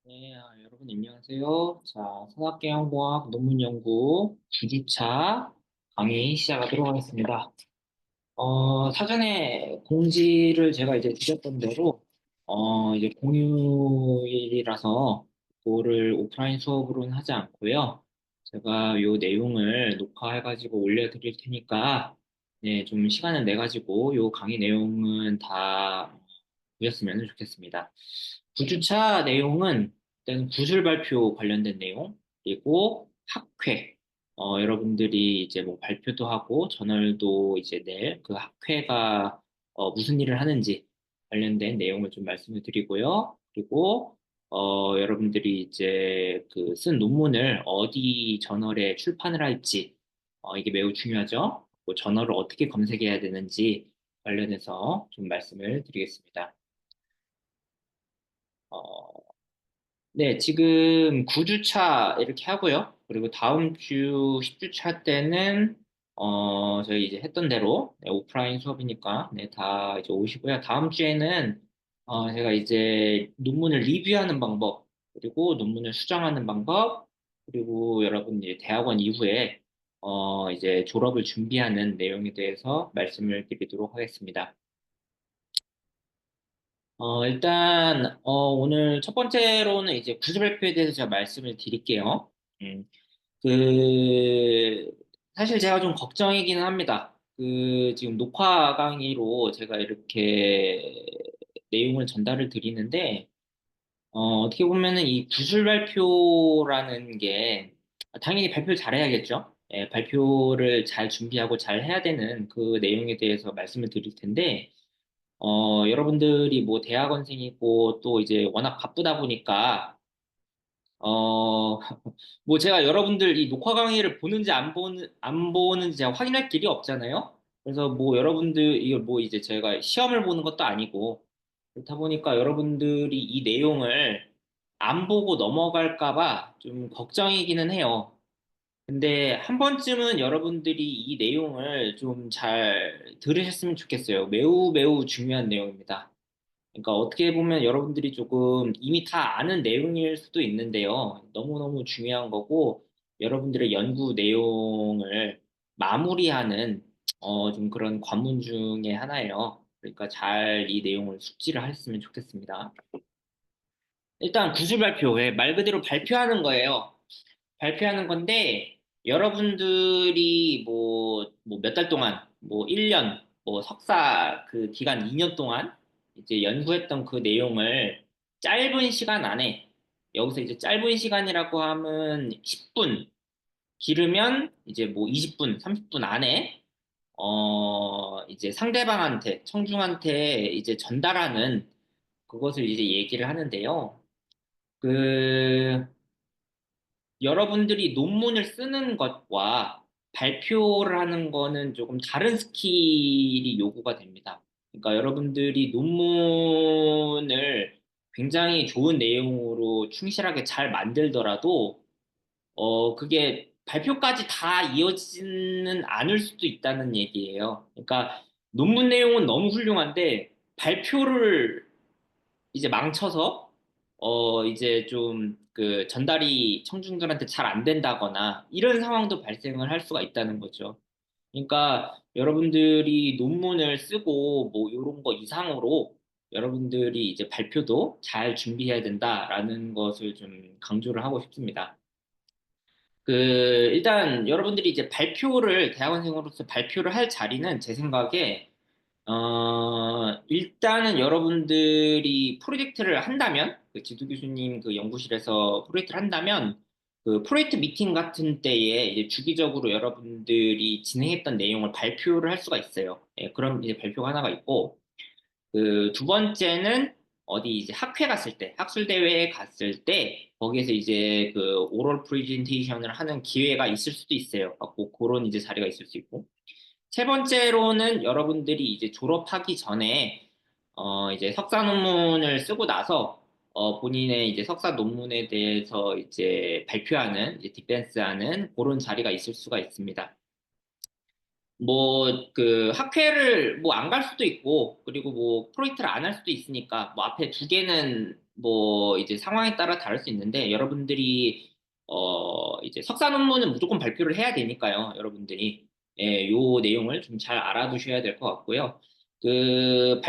네, 여러분 안녕하세요. 자, 산학계양과학 논문연구 9주차 강의 시작하도록 하겠습니다. 사전에 공지를 제가 이제 드렸던 대로, 이제 공휴일이라서 그거를 오프라인 수업으로는 하지 않고요. 제가 요 내용을 녹화해가지고 올려드릴 테니까, 네, 좀 시간을 내가지고 요 강의 내용은 다 보셨으면 좋겠습니다. 9주차 내용은 일단 구술 발표 관련된 내용, 그리고 학회, 여러분들이 이제 뭐 발표도 하고 저널도 이제 낼 그 학회가 무슨 일을 하는지 관련된 내용을 좀 말씀을 드리고요. 그리고 여러분들이 이제 그 쓴 논문을 어디 저널에 출판을 할지 이게 매우 중요하죠. 그 저널을 어떻게 검색해야 되는지 관련해서 좀 말씀을 드리겠습니다. 어, 네, 지금 9주차 이렇게 하고요. 그리고 다음 주 10주차 때는, 저희 이제 했던 대로, 네, 오프라인 수업이니까, 네, 다 이제 오시고요. 다음 주에는, 제가 이제 논문을 리뷰하는 방법, 그리고 논문을 수정하는 방법, 그리고 여러분 이제 대학원 이후에, 이제 졸업을 준비하는 내용에 대해서 말씀을 드리도록 하겠습니다. 일단, 오늘 첫 번째로는 이제 구조 발표에 대해서 제가 말씀을 드릴게요. 음, 그, 사실 제가 좀 걱정이기는 합니다. 지금 녹화 강의로 제가 이렇게 내용을 전달을 드리는데, 어떻게 보면은 이 구술 발표라는 게, 당연히 발표를 잘 해야겠죠? 예, 발표를 잘 준비하고 잘 해야 되는 그 내용에 대해서 말씀을 드릴 텐데, 여러분들이 뭐 대학원생이고 또 이제 워낙 바쁘다 보니까, 어, 뭐 제가 여러분들 이 녹화 강의를 보는지 안 보는지 제가 확인할 길이 없잖아요. 그래서 뭐 여러분들, 이걸 뭐 이제 제가 시험을 보는 것도 아니고, 그렇다 보니까 여러분들이 이 내용을 안 보고 넘어갈까 봐 좀 걱정이기는 해요. 근데 한 번쯤은 여러분들이 이 내용을 좀 잘 들으셨으면 좋겠어요. 매우 매우 중요한 내용입니다. 그러니까 어떻게 보면 여러분들이 조금 이미 다 아는 내용일 수도 있는데요. 너무너무 중요한 거고, 여러분들의 연구 내용을 마무리하는, 좀 그런 관문 중에 하나예요. 그러니까 잘 이 내용을 숙지를 하셨으면 좋겠습니다. 일단 구술 발표회, 말 그대로 발표하는 거예요. 발표하는 건데, 여러분들이 뭐 몇 달 동안, 뭐 1년, 뭐 석사 그 기간 2년 동안 이제 연구했던 그 내용을 짧은 시간 안에, 여기서 이제 짧은 시간이라고 하면 10분, 길으면 이제 뭐 20분, 30분 안에, 이제 상대방한테, 청중한테 이제 전달하는 그것을 이제 얘기를 하는데요. 그, 여러분들이 논문을 쓰는 것과 발표를 하는 거는 조금 다른 스킬이 요구가 됩니다. 그러니까 여러분들이 논문을 굉장히 좋은 내용으로 충실하게 잘 만들더라도, 그게 발표까지 다 이어지지는 않을 수도 있다는 얘기예요. 그러니까 논문 내용은 너무 훌륭한데, 발표를 이제 망쳐서 이제 좀 그 전달이 청중들한테 잘 안 된다거나 이런 상황도 발생을 할 수가 있다는 거죠. 그러니까 여러분들이 논문을 쓰고 뭐 이런 거 이상으로 여러분들이 이제 발표도 잘 준비해야 된다라는 것을 좀 강조를 하고 싶습니다. 일단 여러분들이 이제 발표를 대학원생으로서 발표를 할 자리는 제 생각에 일단은 여러분들이 프로젝트를 한다면, 그 지도 교수님 그 연구실에서 프로젝트를 한다면, 그 프로젝트 미팅 같은 때에 이제 주기적으로 여러분들이 진행했던 내용을 발표를 할 수가 있어요. 예, 그럼 이제 발표가 하나가 있고, 그 두 번째는 어디 이제 학회 갔을 때, 학술대회에 갔을 때, 거기에서 이제 그 오럴 프레젠테이션을 하는 기회가 있을 수도 있어요. 그런 이제 자리가 있을 수 있고. 세 번째로는 여러분들이 이제 졸업하기 전에 이제 석사 논문을 쓰고 나서 본인의 이제 석사 논문에 대해서 이제 발표하는 이제 디펜스하는 그런 자리가 있을 수가 있습니다. 뭐 그 학회를 뭐 안 갈 수도 있고 그리고 뭐 프로젝트를 안 할 수도 있으니까 뭐 앞에 두 개는 뭐 이제 상황에 따라 다를 수 있는데 여러분들이 이제 석사 논문은 무조건 발표를 해야 되니까요. 여러분들이 요 내용을 좀 잘 알아두셔야 될 것 같고요. 그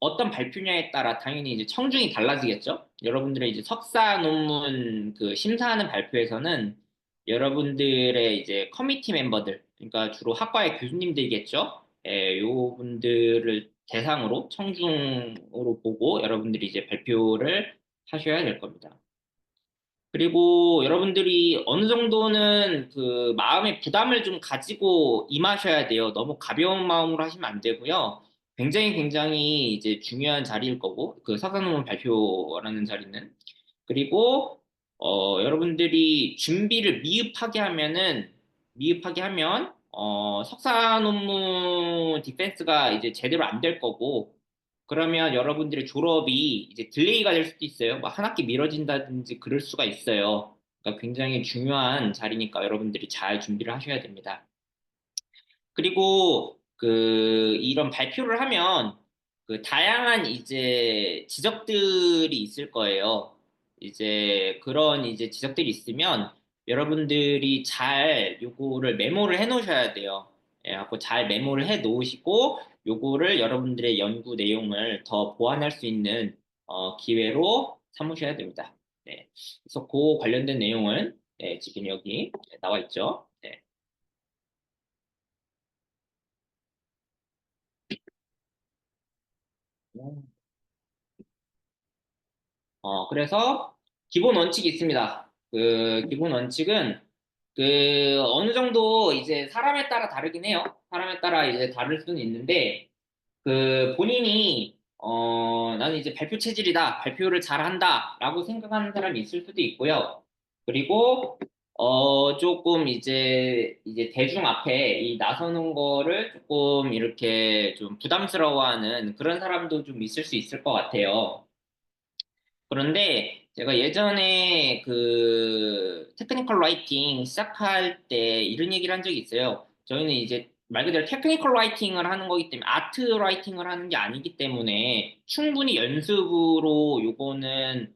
어떤 발표냐에 따라 당연히 이제 청중이 달라지겠죠. 여러분들의 이제 석사 논문 그 심사하는 발표에서는 여러분들의 이제 커미티 멤버들, 그러니까 주로 학과의 교수님들이겠죠. 요 분들을 대상으로 청중으로 보고 여러분들이 이제 발표를 하셔야 될 겁니다. 그리고 여러분들이 어느 정도는 그 마음의 부담을 좀 가지고 임하셔야 돼요. 너무 가벼운 마음으로 하시면 안 되고요. 굉장히 이제 중요한 자리일 거고, 그 석사논문 발표라는 자리는. 그리고, 여러분들이 준비를 미흡하게 하면, 석사 논문 디펜스가 이제 제대로 안 될 거고, 그러면 여러분들의 졸업이 이제 딜레이가 될 수도 있어요. 뭐 한 학기 미뤄진다든지 그럴 수가 있어요. 그러니까 굉장히 중요한 자리니까 여러분들이 잘 준비를 하셔야 됩니다. 그리고 그 이런 발표를 하면 그 다양한 이제 지적들이 있을 거예요. 이제 그런 이제 지적들이 있으면 여러분들이 잘 요거를 메모를 해 놓으셔야 돼요. 그래갖고 잘 메모를 해 놓으시고 요거를 여러분들의 연구 내용을 더 보완할 수 있는 기회로 삼으셔야 됩니다. 네. 그래서 그 관련된 내용은 지금 여기 나와 있죠. 네. 그래서 기본 원칙이 있습니다. 그 기본 원칙은 그 어느 정도 이제 사람에 따라 다르긴 해요. 사람에 따라 이제 다를 수는 있는데 그 본인이 나는 이제 발표 체질이다, 발표를 잘한다라고 생각하는 사람이 있을 수도 있고요. 그리고 조금 이제 대중 앞에 이 나서는 거를 조금 이렇게 좀 부담스러워하는 그런 사람도 좀 있을 수 있을 것 같아요. 그런데 제가 예전에 그 테크니컬 라이팅 시작할 때 이런 얘기를 한 적이 있어요. 저희는 이제 말 그대로 테크니컬 라이팅을 하는 거기 때문에 아트 라이팅을 하는 게 아니기 때문에 충분히 연습으로 요거는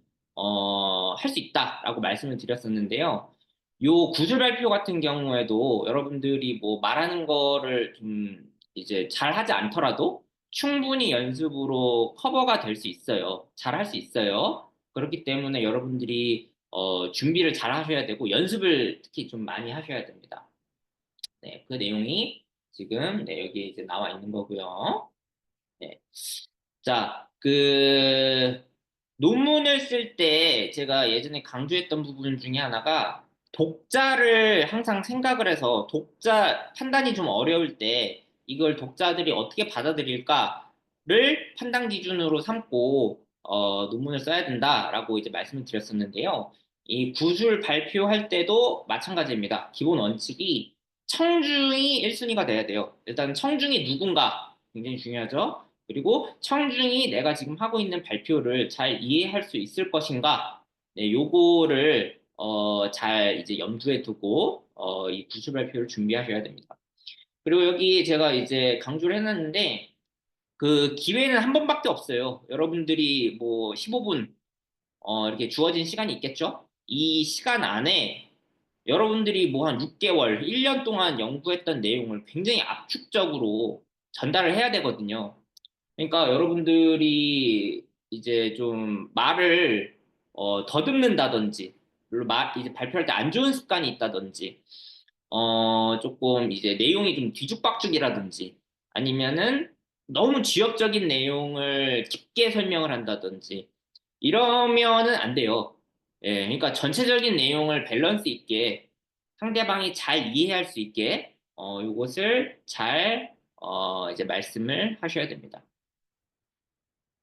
할 수 있다라고 말씀을 드렸었는데요. 요 구술 발표 같은 경우에도 여러분들이 뭐 말하는 거를 좀 이제 잘 하지 않더라도 충분히 연습으로 커버가 될 수 있어요. 잘 할 수 있어요. 그렇기 때문에 여러분들이 준비를 잘 하셔야 되고 연습을 특히 좀 많이 하셔야 됩니다. 네, 그 내용이 지금 네, 여기 이제 나와 있는 거고요. 네. 자, 그 논문을 쓸 때 제가 예전에 강조했던 부분 중에 하나가 독자를 항상 생각을 해서 독자 판단이 좀 어려울 때 이걸 독자들이 어떻게 받아들일까를 판단 기준으로 삼고 논문을 써야 된다라고 이제 말씀을 드렸었는데요. 이 구술 발표할 때도 마찬가지입니다. 기본 원칙이 청중이 1순위가 돼야 돼요. 일단 청중이 누군가 굉장히 중요하죠. 그리고 청중이 내가 지금 하고 있는 발표를 잘 이해할 수 있을 것인가, 네, 요거를 잘 이제 염두에 두고 이 구술 발표를 준비하셔야 됩니다. 그리고 여기 제가 이제 강조를 해놨는데 그 기회는 한 번밖에 없어요. 여러분들이 뭐 15분 이렇게 주어진 시간이 있겠죠? 이 시간 안에 여러분들이 뭐 한 6개월, 1년 동안 연구했던 내용을 굉장히 압축적으로 전달을 해야 되거든요. 그러니까 여러분들이 이제 좀 말을 더듬는다든지, 그리고 이제 발표할 때 안 좋은 습관이 있다든지, 조금 이제 내용이 좀 뒤죽박죽이라든지, 아니면은 너무 지역적인 내용을 깊게 설명을 한다든지, 이러면은 안 돼요. 예, 그러니까 전체적인 내용을 밸런스 있게 상대방이 잘 이해할 수 있게, 요것을 잘, 이제 말씀을 하셔야 됩니다.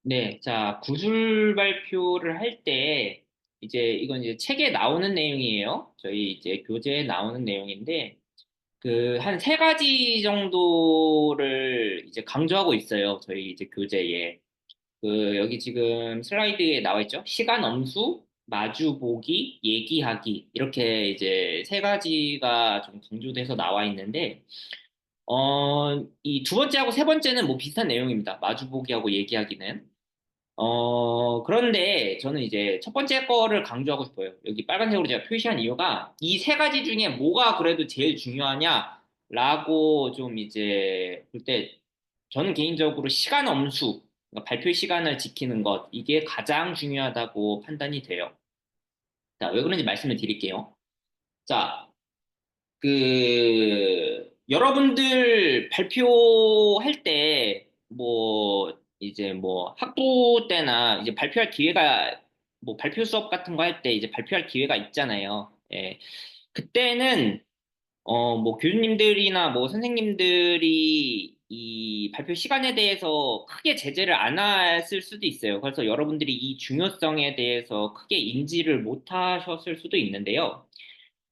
네, 자, 구술 발표를 할 때, 이제, 이건 이제 책에 나오는 내용이에요. 저희 이제 교재에 나오는 내용인데, 그, 한 세 가지 정도를 이제 강조하고 있어요. 저희 이제 교재에. 그, 여기 지금 슬라이드에 나와 있죠? 시간 엄수, 마주 보기, 얘기하기. 이렇게 이제 세 가지가 좀 강조돼서 나와 있는데, 이 두 번째하고 세 번째는 뭐 비슷한 내용입니다. 마주 보기하고 얘기하기는. 그런데 저는 이제 첫 번째 거를 강조하고 싶어요. 여기 빨간색으로 제가 표시한 이유가 이 세 가지 중에 뭐가 그래도 제일 중요하냐라고 좀 이제 볼 때 저는 개인적으로 시간 엄수, 그러니까 발표 시간을 지키는 것, 이게 가장 중요하다고 판단이 돼요. 자, 왜 그런지 말씀을 드릴게요. 자, 여러분들 발표할 때, 이제 학부 때나 이제 발표할 기회가, 발표 수업 같은 거 할 때 이제 발표할 기회가 있잖아요. 예. 그때는, 교수님들이나 선생님들이 이 발표 시간에 대해서 크게 제재를 안 했을 수도 있어요. 그래서 여러분들이 이 중요성에 대해서 크게 인지를 못 하셨을 수도 있는데요.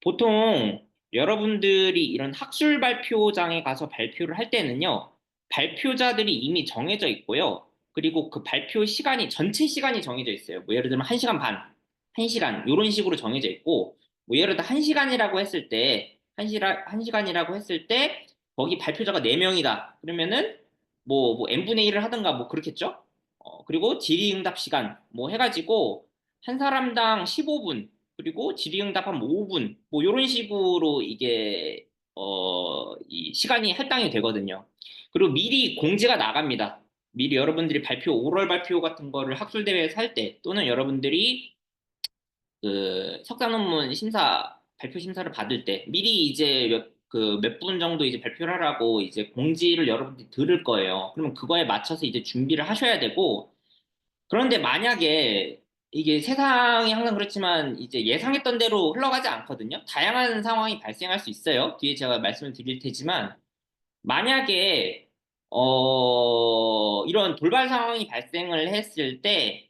보통 여러분들이 이런 학술 발표장에 가서 발표를 할 때는요, 발표자들이 이미 정해져 있고요. 그리고 그 발표 시간이, 전체 시간이 정해져 있어요. 예를 들면 1시간 반, 1시간, 이런 식으로 정해져 있고, 예를 들어 1시간이라고 했을 때, 1시간이라고 했을 때, 거기 발표자가 4명이다. 그러면은, n분의 1을 하든가 그렇겠죠? 그리고 질의응답 시간, 해가지고, 한 사람당 15분, 그리고 질의응답 한 5분, 이런 식으로 이게, 이 시간이 할당이 되거든요. 그리고 미리 공지가 나갑니다. 미리 여러분들이 오럴 발표 같은 거를 학술대회에서 할 때, 또는 여러분들이 석사 논문 발표 심사를 받을 때, 미리 이제 몇 분 정도 이제 발표를 하라고 이제 공지를 여러분들이 들을 거예요. 그러면 그거에 맞춰서 이제 준비를 하셔야 되고, 그런데 만약에 이게 세상이 항상 그렇지만 이제 예상했던 대로 흘러가지 않거든요. 다양한 상황이 발생할 수 있어요. 뒤에 제가 말씀을 드릴 테지만 만약에 이런 돌발 상황이 발생을 했을 때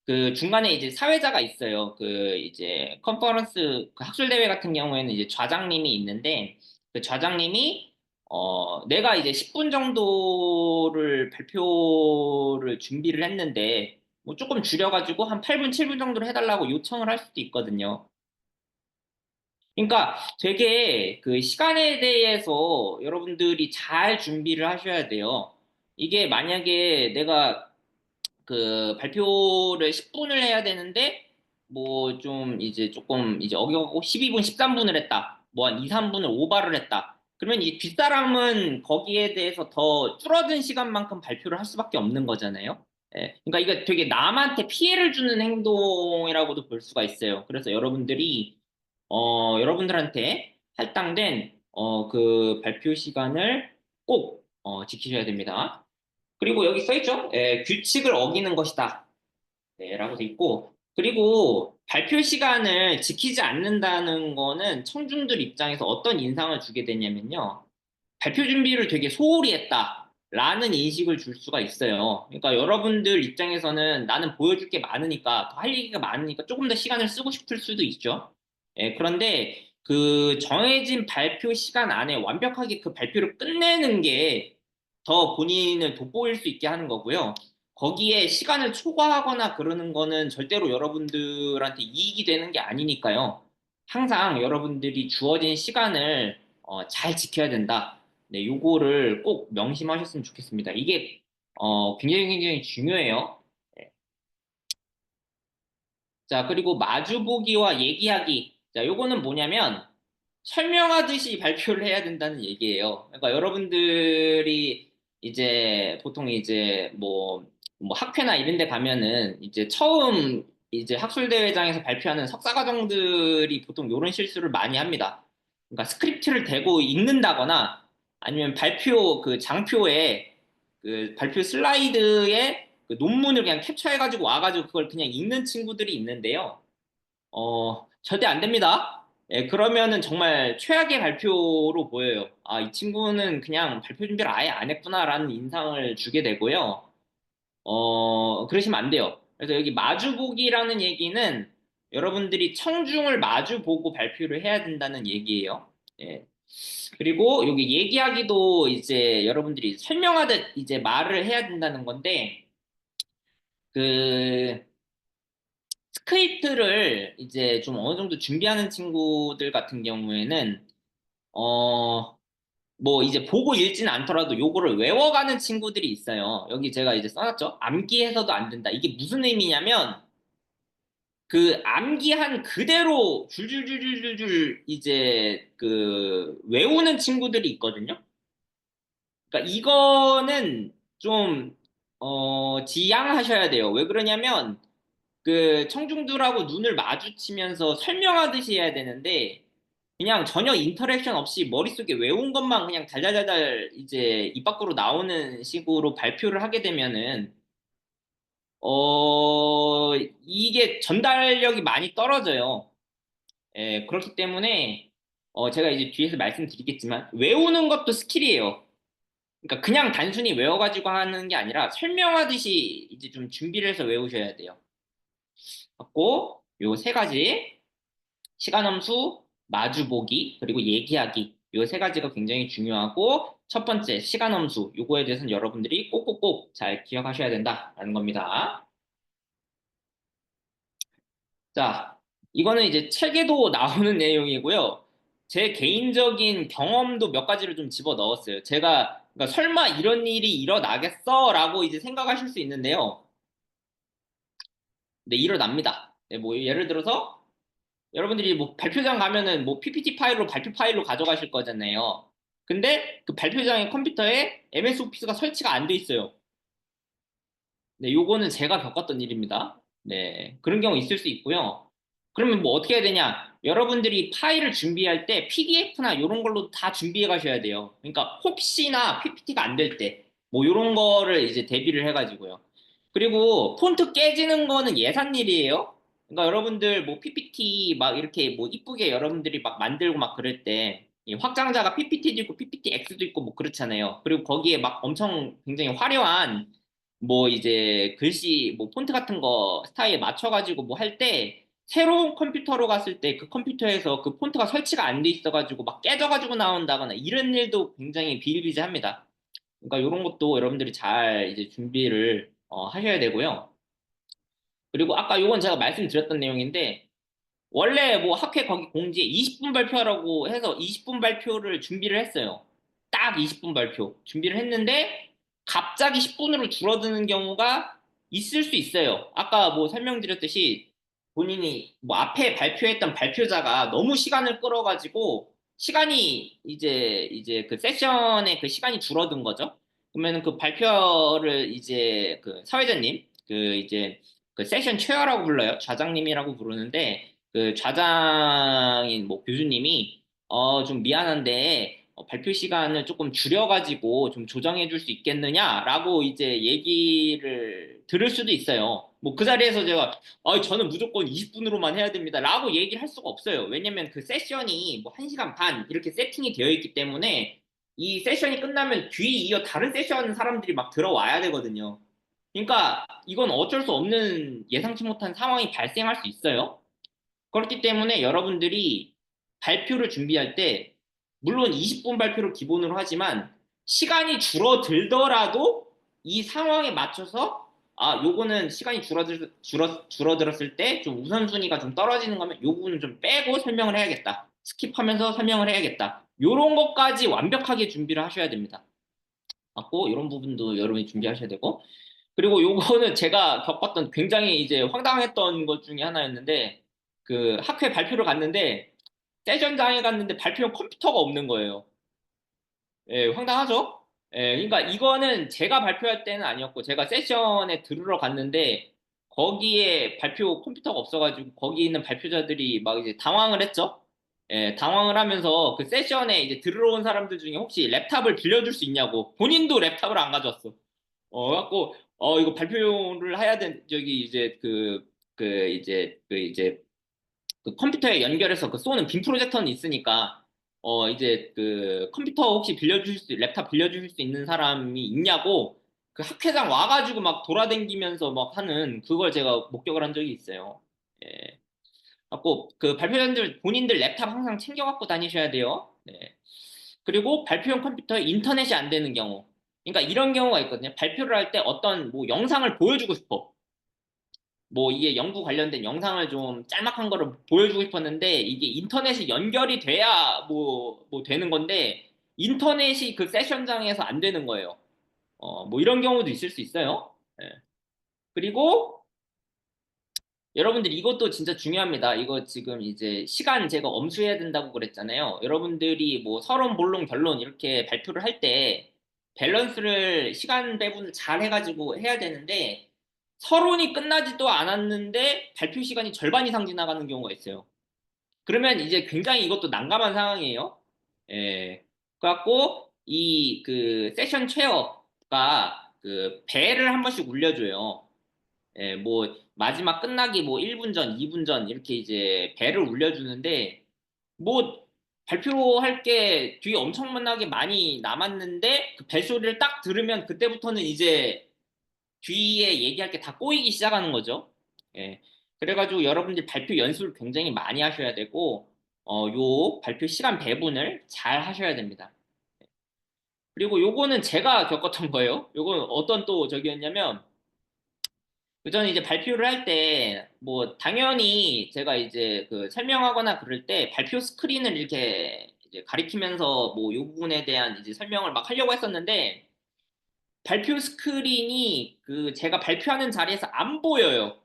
그 중간에 이제 사회자가 있어요. 그 이제 컨퍼런스 그 학술 대회 같은 경우에는 이제 좌장님이 있는데 그 좌장님이 내가 이제 10분 정도를 발표를 준비를 했는데 조금 줄여가지고 한 8분, 7분 정도로 해달라고 요청을 할 수도 있거든요. 그러니까 되게 그 시간에 대해서 여러분들이 잘 준비를 하셔야 돼요. 이게 만약에 내가 그 발표를 10분을 해야 되는데 좀 이제 조금 이제 어겨고 12분, 13분을 했다. 한 2, 3분을 오바를 했다. 그러면 이 뒷사람은 거기에 대해서 더 줄어든 시간만큼 발표를 할 수밖에 없는 거잖아요. 예. 그러니까 이거 되게 남한테 피해를 주는 행동이라고도 볼 수가 있어요. 그래서 여러분들한테 할당된 그 발표 시간을 꼭 지키셔야 됩니다. 그리고 여기 써있죠? 규칙을 어기는 것이다. 네, 라고 돼 있고. 그리고 발표 시간을 지키지 않는다는 거는 청중들 입장에서 어떤 인상을 주게 되냐면요. 발표 준비를 되게 소홀히 했다. 라는 인식을 줄 수가 있어요. 그러니까 여러분들 입장에서는 나는 보여줄 게 많으니까, 더 할 얘기가 많으니까 조금 더 시간을 쓰고 싶을 수도 있죠. 그런데 그 정해진 발표 시간 안에 완벽하게 그 발표를 끝내는 게 더 본인을 돋보일 수 있게 하는 거고요. 거기에 시간을 초과하거나 그러는 거는 절대로 여러분들한테 이익이 되는 게 아니니까요. 항상 여러분들이 주어진 시간을 잘 지켜야 된다. 네, 요거를 꼭 명심하셨으면 좋겠습니다. 이게 굉장히 중요해요. 네. 자, 그리고 마주보기와 얘기하기. 자, 요거는 뭐냐면 설명하듯이 발표를 해야 된다는 얘기예요. 그러니까 여러분들이 이제 보통 이제 학회나 이런 데 가면은 이제 처음 이제 학술대회장에서 발표하는 석사과정들이 보통 이런 실수를 많이 합니다. 그러니까 스크립트를 대고 읽는다거나 아니면 발표 그 장표에 그 발표 슬라이드에 그 논문을 그냥 캡처해가지고 와가지고 그걸 그냥 읽는 친구들이 있는데요. 절대 안 됩니다. 예, 그러면은 정말 최악의 발표로 보여요. 아, 이 친구는 그냥 발표 준비를 아예 안 했구나라는 인상을 주게 되고요. 그러시면 안 돼요. 그래서 여기 마주보기라는 얘기는 여러분들이 청중을 마주보고 발표를 해야 된다는 얘기예요. 예. 그리고 여기 얘기하기도 이제 여러분들이 설명하듯 이제 말을 해야 된다는 건데, 그, 스크립트를 이제 좀 어느 정도 준비하는 친구들 같은 경우에는, 어, 뭐 이제 보고 읽지는 않더라도 요거를 외워가는 친구들이 있어요. 여기 제가 이제 써놨죠. 암기해서도 안 된다. 이게 무슨 의미냐면 그 암기한 그대로 줄줄줄줄줄 이제 그 외우는 친구들이 있거든요. 그러니까 이거는 좀 지양하셔야 돼요. 왜 그러냐면 그 청중들하고 눈을 마주치면서 설명하듯이 해야 되는데 그냥 전혀 인터랙션 없이 머릿속에 외운 것만 그냥 달달달달 이제 입 밖으로 나오는 식으로 발표를 하게 되면은 이게 전달력이 많이 떨어져요. 예, 그렇기 때문에 제가 이제 뒤에서 말씀드리겠지만 외우는 것도 스킬이에요. 그러니까 그냥 단순히 외워가지고 하는 게 아니라 설명하듯이 이제 좀 준비를 해서 외우셔야 돼요. 갖고 요 세 가지 시간 함수, 마주보기, 그리고 얘기하기. 요 세 가지가 굉장히 중요하고, 첫 번째, 시간 함수. 요거에 대해서는 여러분들이 꼭꼭꼭 잘 기억하셔야 된다라는 겁니다. 자, 이거는 이제 책에도 나오는 내용이고요. 제 개인적인 경험도 몇 가지를 좀 집어 넣었어요. 제가, 그러니까 설마 이런 일이 일어나겠어? 라고 이제 생각하실 수 있는데요. 네, 일어납니다. 네, 뭐, 예를 들어서, 여러분들이 뭐 발표장 가면은 뭐 PPT 파일로 발표 파일로 가져가실 거잖아요. 근데 그 발표장의 컴퓨터에 MS 오피스가 설치가 안 돼 있어요. 네, 요거는 제가 겪었던 일입니다. 네, 그런 경우 있을 수 있고요. 그러면 뭐 어떻게 해야 되냐? 여러분들이 파일을 준비할 때 PDF나 이런 걸로 다 준비해 가셔야 돼요. 그러니까 혹시나 PPT가 안 될 때, 뭐 이런 거를 이제 대비를 해가지고요. 그리고 폰트 깨지는 거는 예산일이에요. 그러니까 여러분들 뭐 PPT 막 이렇게 뭐 이쁘게 여러분들이 막 만들고 막 그럴 때, 이 확장자가 PPT도 있고 PPTX도 있고 뭐 그렇잖아요. 그리고 거기에 막 엄청 굉장히 화려한 뭐 이제 글씨 뭐 폰트 같은 거 스타일에 맞춰가지고 뭐 할 때 새로운 컴퓨터로 갔을 때 그 컴퓨터에서 그 폰트가 설치가 안 돼 있어가지고 막 깨져가지고 나온다거나 이런 일도 굉장히 비일비재합니다. 그러니까 이런 것도 여러분들이 잘 이제 준비를 하셔야 되고요. 그리고 아까 요건 제가 말씀드렸던 내용인데 원래 뭐 학회 거기 공지에 20분 발표하라고 해서 20분 발표를 준비를 했어요. 딱 20분 발표 준비를 했는데 갑자기 10분으로 줄어드는 경우가 있을 수 있어요. 아까 뭐 설명드렸듯이 본인이 뭐 앞에 발표했던 발표자가 너무 시간을 끌어가지고 시간이 이제 그 세션의 그 시간이 줄어든 거죠. 그러면 그 발표를 이제 그 사회자님 그 이제 그 세션 체어라고 불러요. 좌장님이라고 부르는데 그 좌장인 뭐 교수님이 좀 미안한데 발표 시간을 조금 줄여가지고 좀 조정해 줄 수 있겠느냐라고 이제 얘기를 들을 수도 있어요. 뭐 그 자리에서 제가 저는 무조건 20분으로만 해야 됩니다라고 얘기를 할 수가 없어요. 왜냐면 그 세션이 뭐 1시간 반 이렇게 세팅이 되어 있기 때문에 이 세션이 끝나면 뒤 이어 다른 세션 사람들이 막 들어와야 되거든요. 그러니까 이건 어쩔 수 없는 예상치 못한 상황이 발생할 수 있어요. 그렇기 때문에 여러분들이 발표를 준비할 때, 물론 20분 발표를 기본으로 하지만, 시간이 줄어들더라도 이 상황에 맞춰서, 요거는 시간이 줄어들었을 때 좀 우선순위가 좀 떨어지는 거면 요 부분은 좀 빼고 설명을 해야겠다. 스킵하면서 설명을 해야겠다. 요런 것까지 완벽하게 준비를 하셔야 됩니다. 맞고, 이런 부분도 여러분이 준비하셔야 되고, 그리고 요거는 제가 겪었던 굉장히 이제 황당했던 것 중에 하나였는데, 그 학회 발표를 갔는데, 세션장에 갔는데 발표용 컴퓨터가 없는 거예요. 예, 황당하죠? 예, 그러니까 이거는 제가 발표할 때는 아니었고, 제가 세션에 들으러 갔는데, 거기에 발표 컴퓨터가 없어가지고, 거기 있는 발표자들이 막 이제 당황을 했죠? 예, 당황을 하면서 그 세션에 이제 들으러 온 사람들 중에 혹시 랩탑을 빌려줄 수 있냐고, 본인도 랩탑을 안 가져왔어. 갖고, 이거 발표를 해야 된, 저기, 이제, 그 컴퓨터에 연결해서 그 쏘는 빔 프로젝터는 있으니까, 이제, 그 컴퓨터 혹시 랩탑 빌려주실 수 있는 사람이 있냐고, 그 학회장 와가지고 막 돌아다니면서 막 하는, 그걸 제가 목격을 한 적이 있어요. 예. 갖고, 그 발표자들, 본인들 랩탑 항상 챙겨갖고 다니셔야 돼요. 네. 그리고 발표용 컴퓨터에 인터넷이 안 되는 경우. 그러니까 이런 경우가 있거든요. 발표를 할 때 어떤 뭐 영상을 보여주고 싶어. 뭐 이게 연구 관련된 영상을 좀 짤막한 거를 보여주고 싶었는데 이게 인터넷이 연결이 돼야 뭐 되는 건데 인터넷이 그 세션장에서 안 되는 거예요. 뭐 이런 경우도 있을 수 있어요. 예. 그리고 여러분들 이것도 진짜 중요합니다. 이거 지금 이제 시간 제가 엄수해야 된다고 그랬잖아요. 여러분들이 뭐 서론, 본론, 결론 이렇게 발표를 할 때 밸런스를 시간 배분을 잘 해가지고 해야 되는데 서론이 끝나지도 않았는데 발표 시간이 절반 이상 지나가는 경우가 있어요. 그러면 이제 굉장히 이것도 난감한 상황이에요. 예. 그래갖고 이 그 세션 체어가 그 벨을 한 번씩 울려줘요. 예, 뭐 마지막 끝나기 뭐 1분 전, 2분 전 이렇게 이제 벨을 울려주는데 뭐 발표할 게 뒤에 엄청나게 많이 남았는데 그 벨소리를 딱 들으면 그때부터는 이제 뒤에 얘기할 게 다 꼬이기 시작하는 거죠. 예. 그래가지고 여러분들 발표 연습을 굉장히 많이 하셔야 되고 요 발표 시간 배분을 잘 하셔야 됩니다. 그리고 요거는 제가 겪었던 거예요. 요건 어떤 또 저기였냐면 저는 이제 발표를 할 때, 뭐, 당연히 제가 이제 그 설명하거나 그럴 때 발표 스크린을 이렇게 이제 가리키면서 뭐, 요 부분에 대한 이제 설명을 막 하려고 했었는데, 발표 스크린이 그 제가 발표하는 자리에서 안 보여요.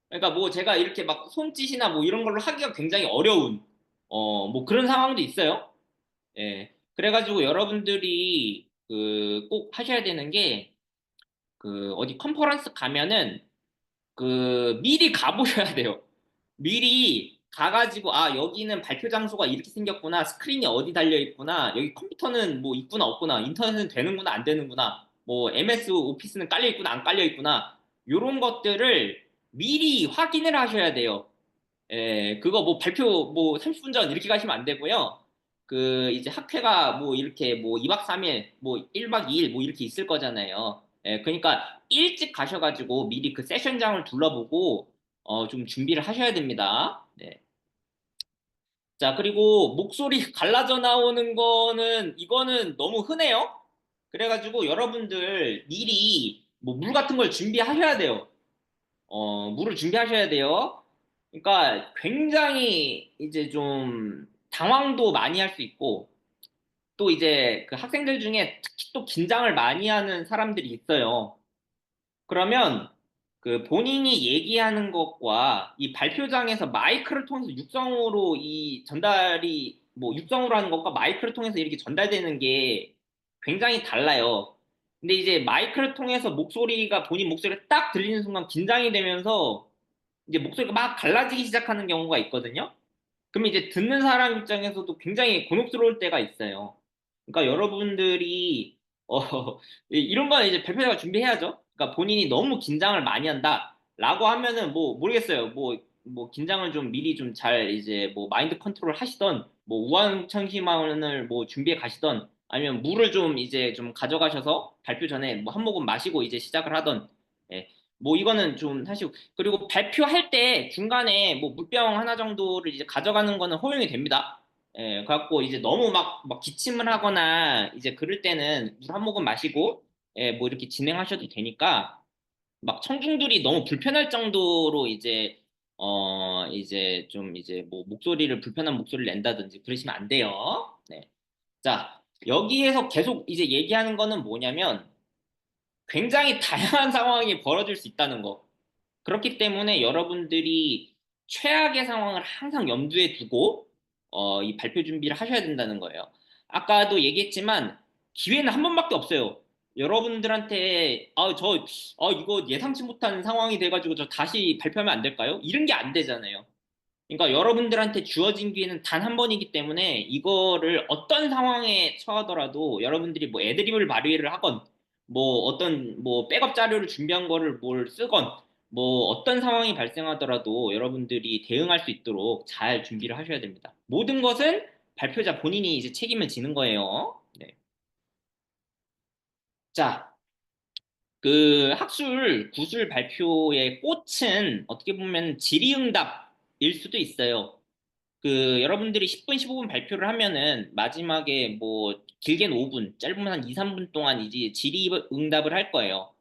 그러니까 뭐 제가 이렇게 막 손짓이나 뭐 이런 걸로 하기가 굉장히 어려운, 뭐 그런 상황도 있어요. 예. 그래가지고 여러분들이 그 꼭 하셔야 되는 게, 그 어디 컨퍼런스 가면은 그 미리 가보셔야 돼요. 미리 가가지고 아 여기는 발표 장소가 이렇게 생겼구나, 스크린이 어디 달려 있구나, 여기 컴퓨터는 뭐 있구나 없구나, 인터넷은 되는구나 안 되는구나, 뭐 MS 오피스는 깔려 있구나 안 깔려 있구나, 요런 것들을 미리 확인을 하셔야 돼요. 예, 그거 뭐 발표 뭐 30분 전 이렇게 가시면 안 되고요. 그 이제 학회가 뭐 이렇게 뭐 2박 3일, 뭐 1박 2일 뭐 이렇게 있을 거잖아요. 예, 그러니까 일찍 가셔가지고 미리 그 세션장을 둘러보고 좀 준비를 하셔야 됩니다. 네. 자, 그리고 목소리 갈라져 나오는 거는 이거는 너무 흔해요. 그래가지고 여러분들 미리 뭐 물 같은 걸 준비하셔야 돼요. 물을 준비하셔야 돼요. 그러니까 굉장히 이제 좀 당황도 많이 할 수 있고, 또 이제 그 학생들 중에 특히 또 긴장을 많이 하는 사람들이 있어요. 그러면 그 본인이 얘기하는 것과 이 발표장에서 마이크를 통해서 육성으로 이 전달이 뭐 육성으로 하는 것과 마이크를 통해서 이렇게 전달되는 게 굉장히 달라요. 근데 이제 마이크를 통해서 목소리가 본인 목소리가 딱 들리는 순간 긴장이 되면서 이제 목소리가 막 갈라지기 시작하는 경우가 있거든요. 그럼 이제 듣는 사람 입장에서도 굉장히 곤혹스러울 때가 있어요. 그러니까 여러분들이 어, 이런 건 이제 발표자가 준비해야죠. 그러니까 본인이 너무 긴장을 많이 한다라고 하면은 뭐 모르겠어요. 뭐 긴장을 좀 미리 좀 잘 이제 뭐 마인드 컨트롤 하시던, 뭐 우황청심환을 뭐 준비해 가시던, 아니면 물을 좀 이제 좀 가져가셔서 발표 전에 뭐 한 모금 마시고 이제 시작을 하던. 예. 뭐 이거는 좀 사실, 그리고 발표할 때 중간에 뭐 물병 하나 정도를 이제 가져가는 거는 허용이 됩니다. 예, 그래갖고 이제 너무 막 기침을 하거나 이제 그럴 때는 물 한 모금 마시고, 예, 뭐 이렇게 진행하셔도 되니까, 막 청중들이 너무 불편할 정도로 이제 좀 이제 뭐 목소리를, 불편한 목소리를 낸다든지 그러시면 안 돼요. 네. 자, 여기에서 계속 이제 얘기하는 거는 뭐냐면 굉장히 다양한 상황이 벌어질 수 있다는 거. 그렇기 때문에 여러분들이 최악의 상황을 항상 염두에 두고 이 발표 준비를 하셔야 된다는 거예요. 아까도 얘기했지만 기회는 한 번밖에 없어요. 여러분들한테 이거 예상치 못한 상황이 돼가지고 저 다시 발표하면 안 될까요? 이런 게 안 되잖아요. 그러니까 여러분들한테 주어진 기회는 단 한 번이기 때문에 이거를 어떤 상황에 처하더라도 여러분들이 뭐 애드립을 발휘를 하건, 뭐 어떤 뭐 백업 자료를 준비한 거를 뭘 쓰건, 뭐 어떤 상황이 발생하더라도 여러분들이 대응할 수 있도록 잘 준비를 하셔야 됩니다. 모든 것은 발표자 본인이 이제 책임을 지는 거예요. 네. 자, 그 학술 구술 발표의 꽃은 어떻게 보면 질의응답일 수도 있어요. 그 여러분들이 10분, 15분 발표를 하면은 마지막에 뭐 길게는 5분, 짧으면 한 2, 3분 동안 이제 질의응답을 할 거예요.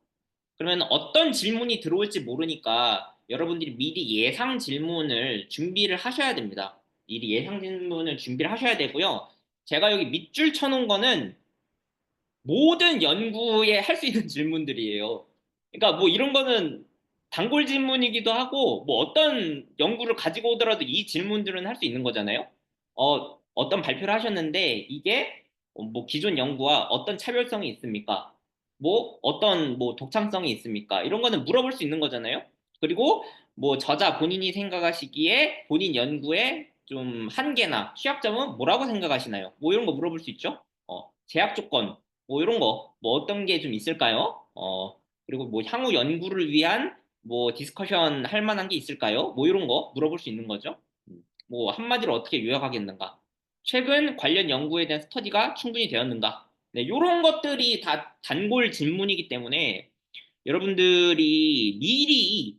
그러면 어떤 질문이 들어올지 모르니까 여러분들이 미리 예상 질문을 준비를 하셔야 됩니다. 미리 예상 질문을 준비를 하셔야 되고요. 제가 여기 밑줄 쳐놓은 거는 모든 연구에 할 수 있는 질문들이에요. 그러니까 뭐 이런 거는 단골 질문이기도 하고, 뭐 어떤 연구를 가지고 오더라도 이 질문들은 할 수 있는 거잖아요. 어떤 발표를 하셨는데 이게 뭐 기존 연구와 어떤 차별성이 있습니까? 뭐 어떤 뭐 독창성이 있습니까? 이런 거는 물어볼 수 있는 거잖아요. 그리고 뭐 저자 본인이 생각하시기에 본인 연구의 좀 한계나 취약점은 뭐라고 생각하시나요? 뭐 이런 거 물어볼 수 있죠. 제약 조건, 뭐 이런 거, 뭐 어떤 게 좀 있을까요? 그리고 뭐 향후 연구를 위한 뭐 디스커션 할 만한 게 있을까요? 뭐 이런 거 물어볼 수 있는 거죠. 뭐 한마디로 어떻게 요약하겠는가? 최근 관련 연구에 대한 스터디가 충분히 되었는가? 네, 이런 것들이 다 단골 질문이기 때문에 여러분들이 미리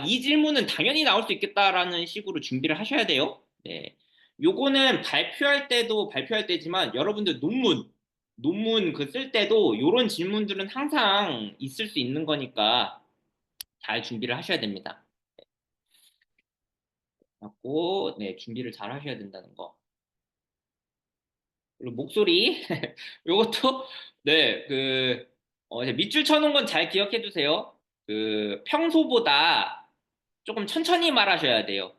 이 질문은 당연히 나올 수 있겠다라는 식으로 준비를 하셔야 돼요. 네. 요거는 발표할 때도 발표할 때지만 여러분들 논문 그 쓸 때도 요런 질문들은 항상 있을 수 있는 거니까 잘 준비를 하셔야 됩니다. 갖고 네, 준비를 잘 하셔야 된다는 거. 그리고 목소리 요것도 네, 이제 밑줄 쳐놓은 건 잘 기억해 두세요. 평소보다 조금 천천히 말하셔야 돼요.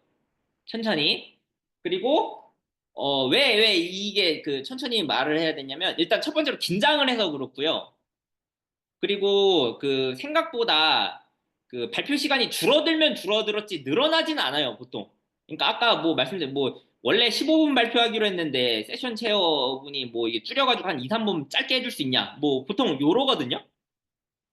천천히. 그리고 왜 이게 천천히 말을 해야 되냐면 일단 첫 번째로 긴장을 해서 그렇고요. 그리고 생각보다 발표 시간이 줄어들면 줄어들었지 늘어나진 않아요, 보통. 그러니까 아까 뭐 말씀드린 뭐 원래 15분 발표하기로 했는데 세션 체어분이 뭐 이게 줄여가지고 한 2, 3분 짧게 해줄 수 있냐? 뭐 보통 요러거든요.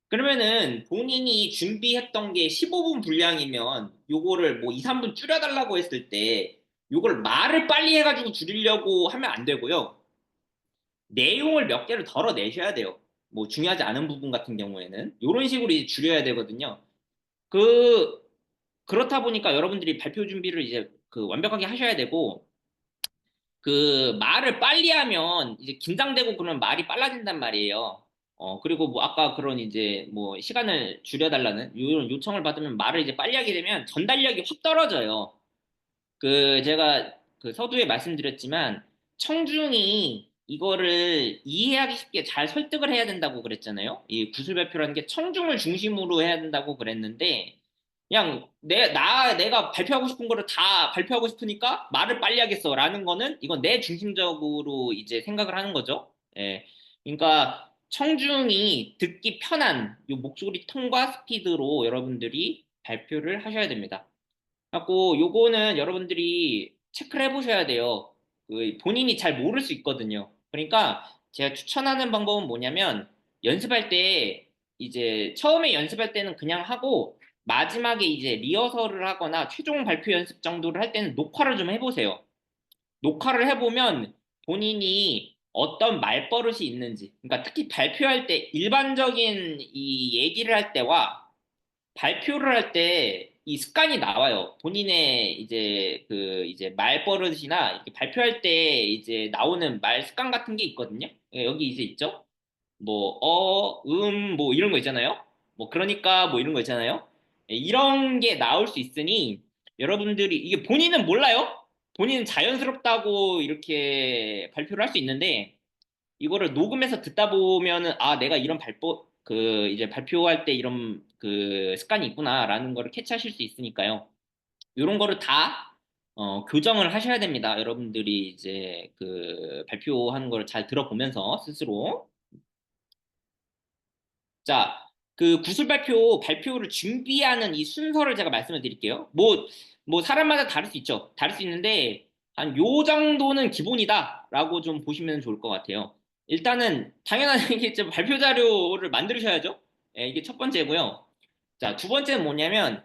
그러면은 본인이 준비했던 게 15분 분량이면 요거를 뭐 2, 3분 줄여달라고 했을 때 요걸 말을 빨리 해가지고 줄이려고 하면 안 되고요. 내용을 몇 개를 덜어내셔야 돼요. 뭐 중요하지 않은 부분 같은 경우에는 요런 식으로 이제 줄여야 되거든요. 그 그렇다 보니까 여러분들이 발표 준비를 이제 완벽하게 하셔야 되고 말을 빨리 하면 이제 긴장되고 그러면 말이 빨라진단 말이에요. 그리고 뭐 아까 그런 이제 뭐 시간을 줄여달라는 이런 요청을 받으면 말을 이제 빨리 하게 되면 전달력이 확 떨어져요. 제가 서두에 말씀드렸지만 청중이 이거를 이해하기 쉽게 잘 설득을 해야 된다고 그랬잖아요. 이 구술 발표라는 게 청중을 중심으로 해야 된다고 그랬는데 그냥 내가 발표하고 싶은 거를 다 발표하고 싶으니까 말을 빨리 하겠어라는 거는 이건 내 중심적으로 이제 생각을 하는 거죠. 예. 그러니까 청중이 듣기 편한 요 목소리 톤과 스피드로 여러분들이 발표를 하셔야 됩니다. 갖고 요거는 여러분들이 체크를 해보셔야 돼요. 본인이 잘 모를 수 있거든요. 그러니까 제가 추천하는 방법은 뭐냐면 연습할 때 이제 처음에 연습할 때는 그냥 하고 마지막에 이제 리허설을 하거나 최종 발표 연습 정도를 할 때는 녹화를 좀 해보세요. 녹화를 해보면 본인이 어떤 말버릇이 있는지, 그러니까 특히 발표할 때 일반적인 이 얘기를 할 때와 발표를 할 때 이 습관이 나와요. 본인의 이제 말버릇이나 이렇게 발표할 때 이제 나오는 말 습관 같은 게 있거든요. 여기 이제 있죠. 뭐, 뭐 이런 거 있잖아요. 뭐 그러니까 뭐 이런 거 있잖아요. 이런 게 나올 수 있으니 여러분들이 이게 본인은 몰라요. 본인은 자연스럽다고 이렇게 발표를 할 수 있는데 이거를 녹음해서 듣다 보면은 내가 이런 이제 발표할 때 이런 습관이 있구나라는 거를 캐치하실 수 있으니까요. 이런 거를 다 교정을 하셔야 됩니다. 여러분들이 이제 발표하는 걸 잘 들어보면서 스스로. 자, 구술 발표를 준비하는 이 순서를 제가 말씀을 드릴게요. 뭐 사람마다 다를 수 있죠. 다를 수 있는데 한 요 정도는 기본이다라고 좀 보시면 좋을 것 같아요. 일단은 당연한 얘기겠지만 발표 자료를 만드셔야죠. 예, 이게 첫 번째고요. 자, 두 번째는 뭐냐면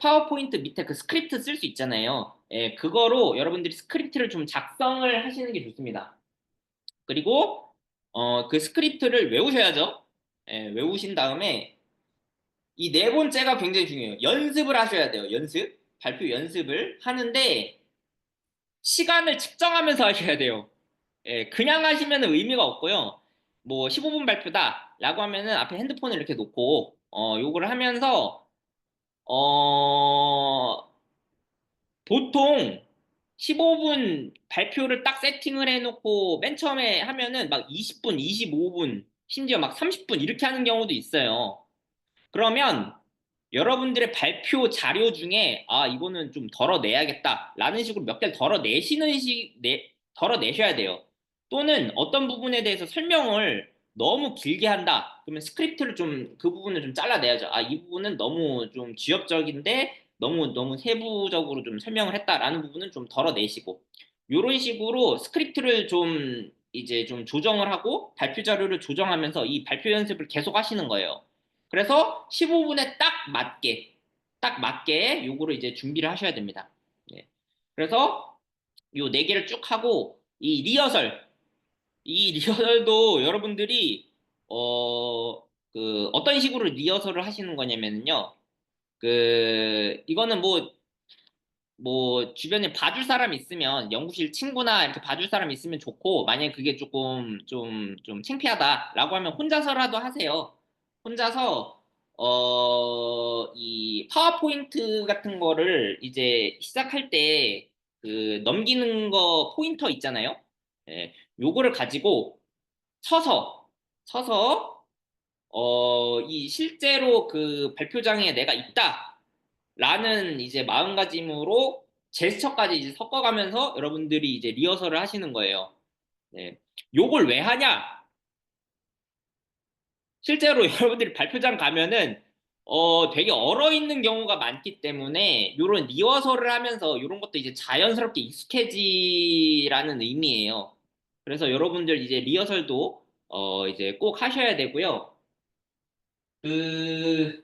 파워포인트 밑에 스크립트 쓸 수 있잖아요. 예, 그거로 여러분들이 스크립트를 좀 작성을 하시는 게 좋습니다. 그리고 그 스크립트를 외우셔야죠. 예, 외우신 다음에 이 네 번째가 굉장히 중요해요. 연습을 하셔야 돼요. 연습. 발표 연습을 하는데 시간을 측정하면서 하셔야 돼요. 예, 그냥 하시면 의미가 없고요. 뭐 15분 발표다라고 하면은 앞에 핸드폰을 이렇게 놓고 요거를 하면서 어 보통 15분 발표를 딱 세팅을 해놓고 맨 처음에 하면은 막 20분, 25분, 심지어 막 30분 이렇게 하는 경우도 있어요. 그러면 여러분들의 발표 자료 중에 아, 이거는 좀 덜어내야겠다 라는 식으로 몇 개를 덜어내셔야 돼요. 또는 어떤 부분에 대해서 설명을 너무 길게 한다. 그러면 스크립트를 좀 그 부분을 좀 잘라내야죠. 아, 이 부분은 너무 좀 지엽적인데 너무 세부적으로 좀 설명을 했다라는 부분은 좀 덜어내시고 이런 식으로 스크립트를 좀 이제 좀 조정을 하고 발표 자료를 조정하면서 이 발표 연습을 계속 하시는 거예요. 그래서 15분에 딱 맞게 요거를 이제 준비를 하셔야 됩니다. 예. 그래서 요 네 개를 쭉 하고 이 리허설도 여러분들이 어떤 식으로 리허설을 하시는 거냐면요. 이거는 뭐 주변에 봐줄 사람 있으면 연구실 친구나 이렇게 봐줄 사람 있으면 좋고 만약에 그게 조금 좀 창피하다라고 하면 혼자서라도 하세요. 혼자서 이 파워포인트 같은 거를 이제 시작할 때 넘기는 거 포인터 있잖아요. 예, 요거를 가지고 서서 서서 이 실제로 그 발표장에 내가 있다. 라는 이제 마음가짐으로 제스처까지 이제 섞어가면서 여러분들이 이제 리허설을 하시는 거예요. 네. 요걸 왜 하냐? 실제로 여러분들이 발표장 가면은 되게 얼어 있는 경우가 많기 때문에 요런 리허설을 하면서 요런 것도 이제 자연스럽게 익숙해지라는 의미예요. 그래서 여러분들 이제 리허설도 이제 꼭 하셔야 되고요. 그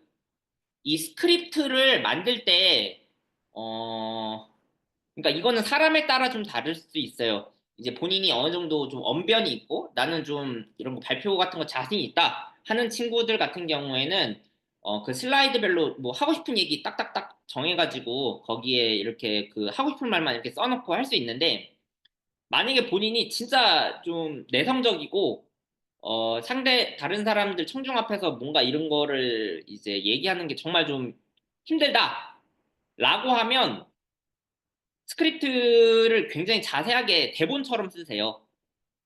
이 스크립트를 만들 때 그러니까 이거는 사람에 따라 좀 다를 수 있어요. 이제 본인이 어느 정도 좀 언변이 있고 나는 좀 이런 거 발표 같은 거 자신이 있다 하는 친구들 같은 경우에는 그 슬라이드별로 뭐 하고 싶은 얘기 딱딱딱 정해가지고 거기에 이렇게 그 하고 싶은 말만 이렇게 써놓고 할 수 있는데 만약에 본인이 진짜 좀 내성적이고 다른 사람들 청중 앞에서 뭔가 이런 거를 이제 얘기하는 게 정말 좀 힘들다 라고 하면 스크립트를 굉장히 자세하게 대본처럼 쓰세요.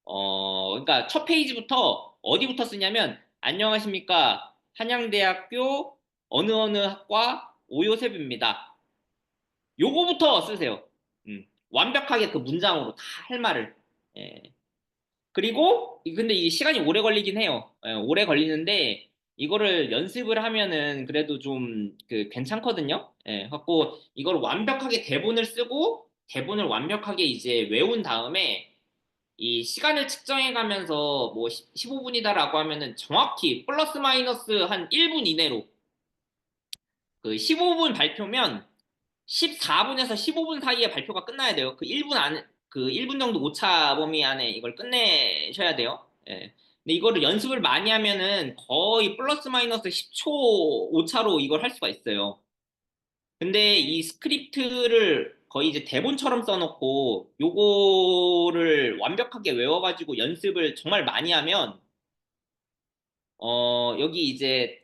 그러니까 첫 페이지부터 어디부터 쓰냐면, 안녕하십니까. 한양대학교 어느 학과 오요셉입니다. 요거부터 쓰세요. 완벽하게 그 문장으로 다 할 말을. 예. 그리고, 근데 이 시간이 오래 걸리긴 해요. 예, 오래 걸리는데, 이거를 연습을 하면은 그래도 좀 괜찮거든요. 예, 갖고 이걸 완벽하게 대본을 쓰고, 대본을 완벽하게 이제 외운 다음에, 이 시간을 측정해 가면서 뭐 15분이다라고 하면은 정확히 플러스 마이너스 한 1분 이내로 15분 발표면 14분에서 15분 사이에 발표가 끝나야 돼요. 그 1분 안에 그 1분 정도 오차 범위 안에 이걸 끝내셔야 돼요. 예. 근데 이거를 연습을 많이 하면은 거의 플러스 마이너스 10초 오차로 이걸 할 수가 있어요. 근데 이 스크립트를 거의 이제 대본처럼 써놓고 요거를 완벽하게 외워가지고 연습을 정말 많이 하면 여기 이제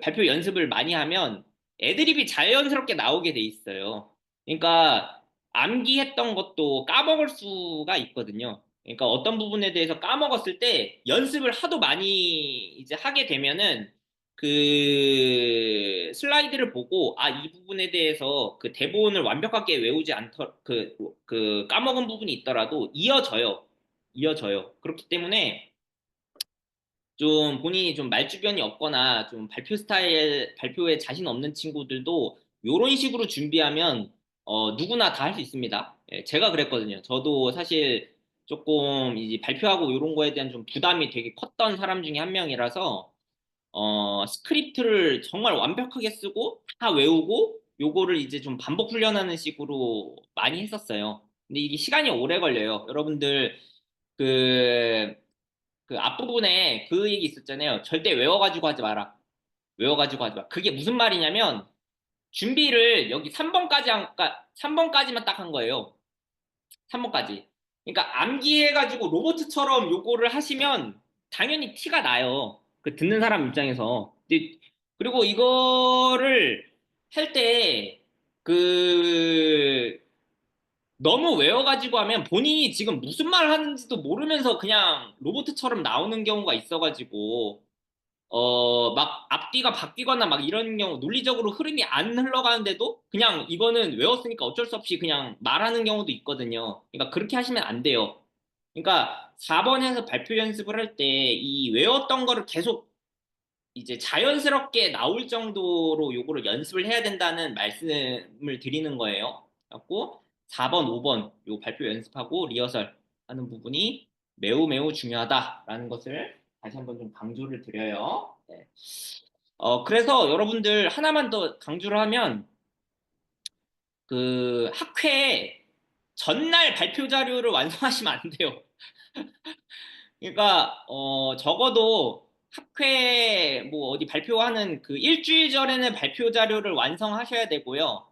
발표 연습을 많이 하면 애드립이 자연스럽게 나오게 돼 있어요. 그러니까 암기했던 것도 까먹을 수가 있거든요. 그러니까 어떤 부분에 대해서 까먹었을 때 연습을 하도 많이 이제 하게 되면은 그 슬라이드를 보고 아, 이 부분에 대해서 그 대본을 완벽하게 외우지 그 까먹은 부분이 있더라도 이어져요. 그렇기 때문에 좀 본인이 좀 말주변이 없거나 좀 발표에 자신 없는 친구들도 요런 식으로 준비하면 누구나 다 할 수 있습니다. 예, 제가 그랬거든요. 저도 사실 조금 이제 발표하고 요런 거에 대한 좀 부담이 되게 컸던 사람 중에 한 명이라서 스크립트를 정말 완벽하게 쓰고 다 외우고 요거를 이제 좀 반복 훈련하는 식으로 많이 했었어요. 근데 이게 시간이 오래 걸려요. 여러분들 그 앞부분에 그 얘기 있었잖아요. 절대 외워가지고 하지 마라. 외워가지고 하지 마. 그게 무슨 말이냐면, 준비를 여기 3번까지만 딱 한 거예요. 3번까지. 그러니까 암기해가지고 로봇처럼 요거를 하시면 당연히 티가 나요. 그 듣는 사람 입장에서. 그리고 이거를 할 때 그, 너무 외워가지고 하면 본인이 지금 무슨 말 하는지도 모르면서 그냥 로봇처럼 나오는 경우가 있어가지고, 막 앞뒤가 바뀌거나 막 이런 경우, 논리적으로 흐름이 안 흘러가는데도 그냥 이거는 외웠으니까 어쩔 수 없이 그냥 말하는 경우도 있거든요. 그러니까 그렇게 하시면 안 돼요. 그러니까 4번에서 발표 연습을 할 때 이 외웠던 거를 계속 이제 자연스럽게 나올 정도로 요거를 연습을 해야 된다는 말씀을 드리는 거예요. 그래갖고 4번, 5번 요 발표 연습하고 리허설 하는 부분이 매우 매우 중요하다라는 것을 다시 한번 좀 강조를 드려요. 네. 그래서 여러분들 하나만 더 강조를 하면 그 학회에 전날 발표 자료를 완성하시면 안 돼요. 그러니까 적어도 학회 뭐 어디 발표하는 그 일주일 전에는 발표 자료를 완성하셔야 되고요.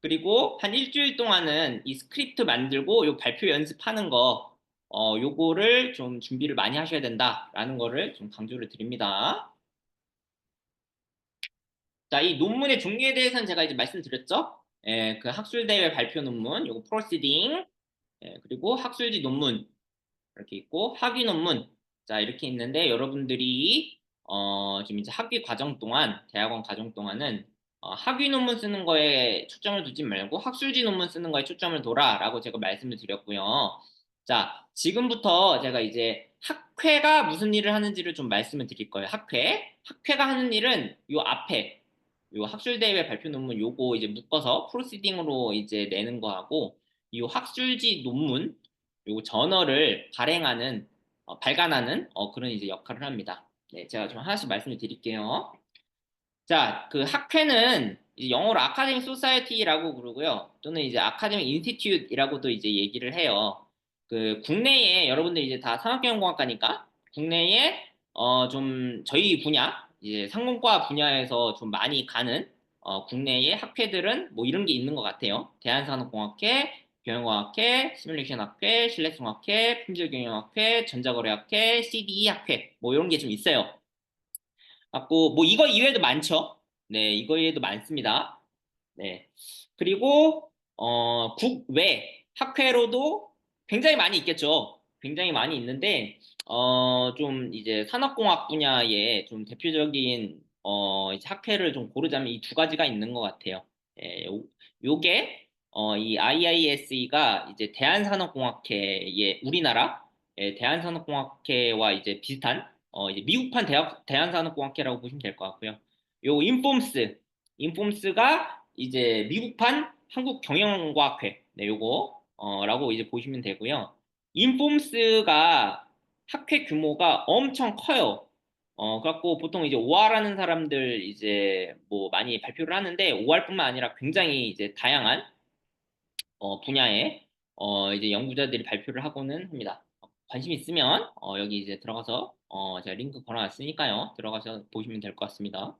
그리고 한 일주일 동안은 이 스크립트 만들고 요 발표 연습하는 거 요거를 좀 준비를 많이 하셔야 된다라는 거를 좀 강조를 드립니다. 자, 이 논문의 종류에 대해서는 제가 이제 말씀드렸죠. 예, 그 학술대회 발표 논문, 요거 프로시딩, 예, 그리고 학술지 논문, 이렇게 있고 학위 논문 자 이렇게 있는데 여러분들이 지금 이제 학위 과정 동안 대학원 과정 동안은 학위 논문 쓰는 거에 초점을 두지 말고 학술지 논문 쓰는 거에 초점을 둬라라고 제가 말씀을 드렸고요. 자 지금부터 제가 이제 학회가 무슨 일을 하는지를 좀 말씀을 드릴 거예요. 학회가 하는 일은 요 앞에 요 학술대회 발표 논문 요거 이제 묶어서 프로시딩으로 이제 내는 거하고 이 학술지 논문 요 저널을 발간하는 그런 이제 역할을 합니다. 네, 제가 좀 하나씩 말씀을 드릴게요. 자, 그 학회는 이제 영어로 아카데믹 소사이어티라고 부르고요. 또는 이제 아카데믹 인스티튜트이라고도 이제 얘기를 해요. 그 국내에 여러분들 이제 다 산업경영공학과니까 국내에 좀 저희 분야 이제 상공과 분야에서 좀 많이 가는 국내의 학회들은 뭐 이런 게 있는 것 같아요. 대한산업공학회, 경영과학회, 시뮬레이션학회, 실내통학회, 품질경영학회, 전자거래학회, CDE 학회 뭐 이런 게 좀 있어요. 갖고 뭐 이거 이외에도 많죠. 네, 이거 이외에도 많습니다. 네. 그리고 국외 학회로도 굉장히 많이 있겠죠. 굉장히 많이 있는데 좀 이제 산업공학 분야의 좀 대표적인 이제 학회를 좀 고르자면 이 두 가지가 있는 것 같아요. 예, 요게 이 IISE가 이제 대한산업공학회의 우리나라 대한산업공학회와 이제 비슷한 이제 미국판 대한산업공학회라고 보시면 될 것 같고요. 요 인폼스가 이제 미국판 한국경영과학회, 네, 요거, 라고 이제 보시면 되고요. 인폼스가 학회 규모가 엄청 커요. 그래갖고 보통 이제 OR 하는 사람들 이제 뭐 많이 발표를 하는데 OR뿐만 아니라 굉장히 이제 다양한 분야의 이제 연구자들이 발표를 하고는 합니다. 관심 있으면 여기 이제 들어가서 제가 링크 걸어놨으니까요. 들어가서 보시면 될 것 같습니다.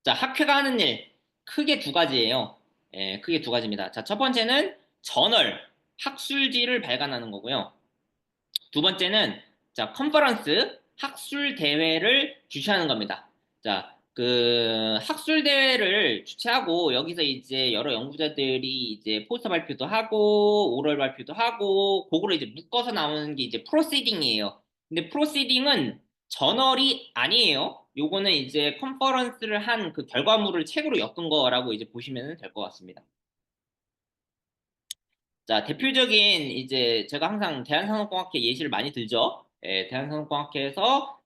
자, 학회가 하는 일 크게 두 가지예요. 예, 크게 두 가지입니다. 자, 첫 번째는 저널, 학술지를 발간하는 거고요. 두 번째는 자, 컨퍼런스, 학술 대회를 주최하는 겁니다. 자, 그 학술 대회를 주최하고 여기서 이제 여러 연구자들이 이제 포스터 발표도 하고 오럴 발표도 하고 그거를 이제 묶어서 나오는 게 이제 프로시딩이에요. 근데 프로시딩은 저널이 아니에요. 요거는 이제 컨퍼런스를 한 그 결과물을 책으로 엮은 거라고 이제 보시면 될 것 같습니다. 자, 대표적인 이제 제가 항상 대한산업공학회 예시를 많이 들죠. 예, 대한산업공학회에서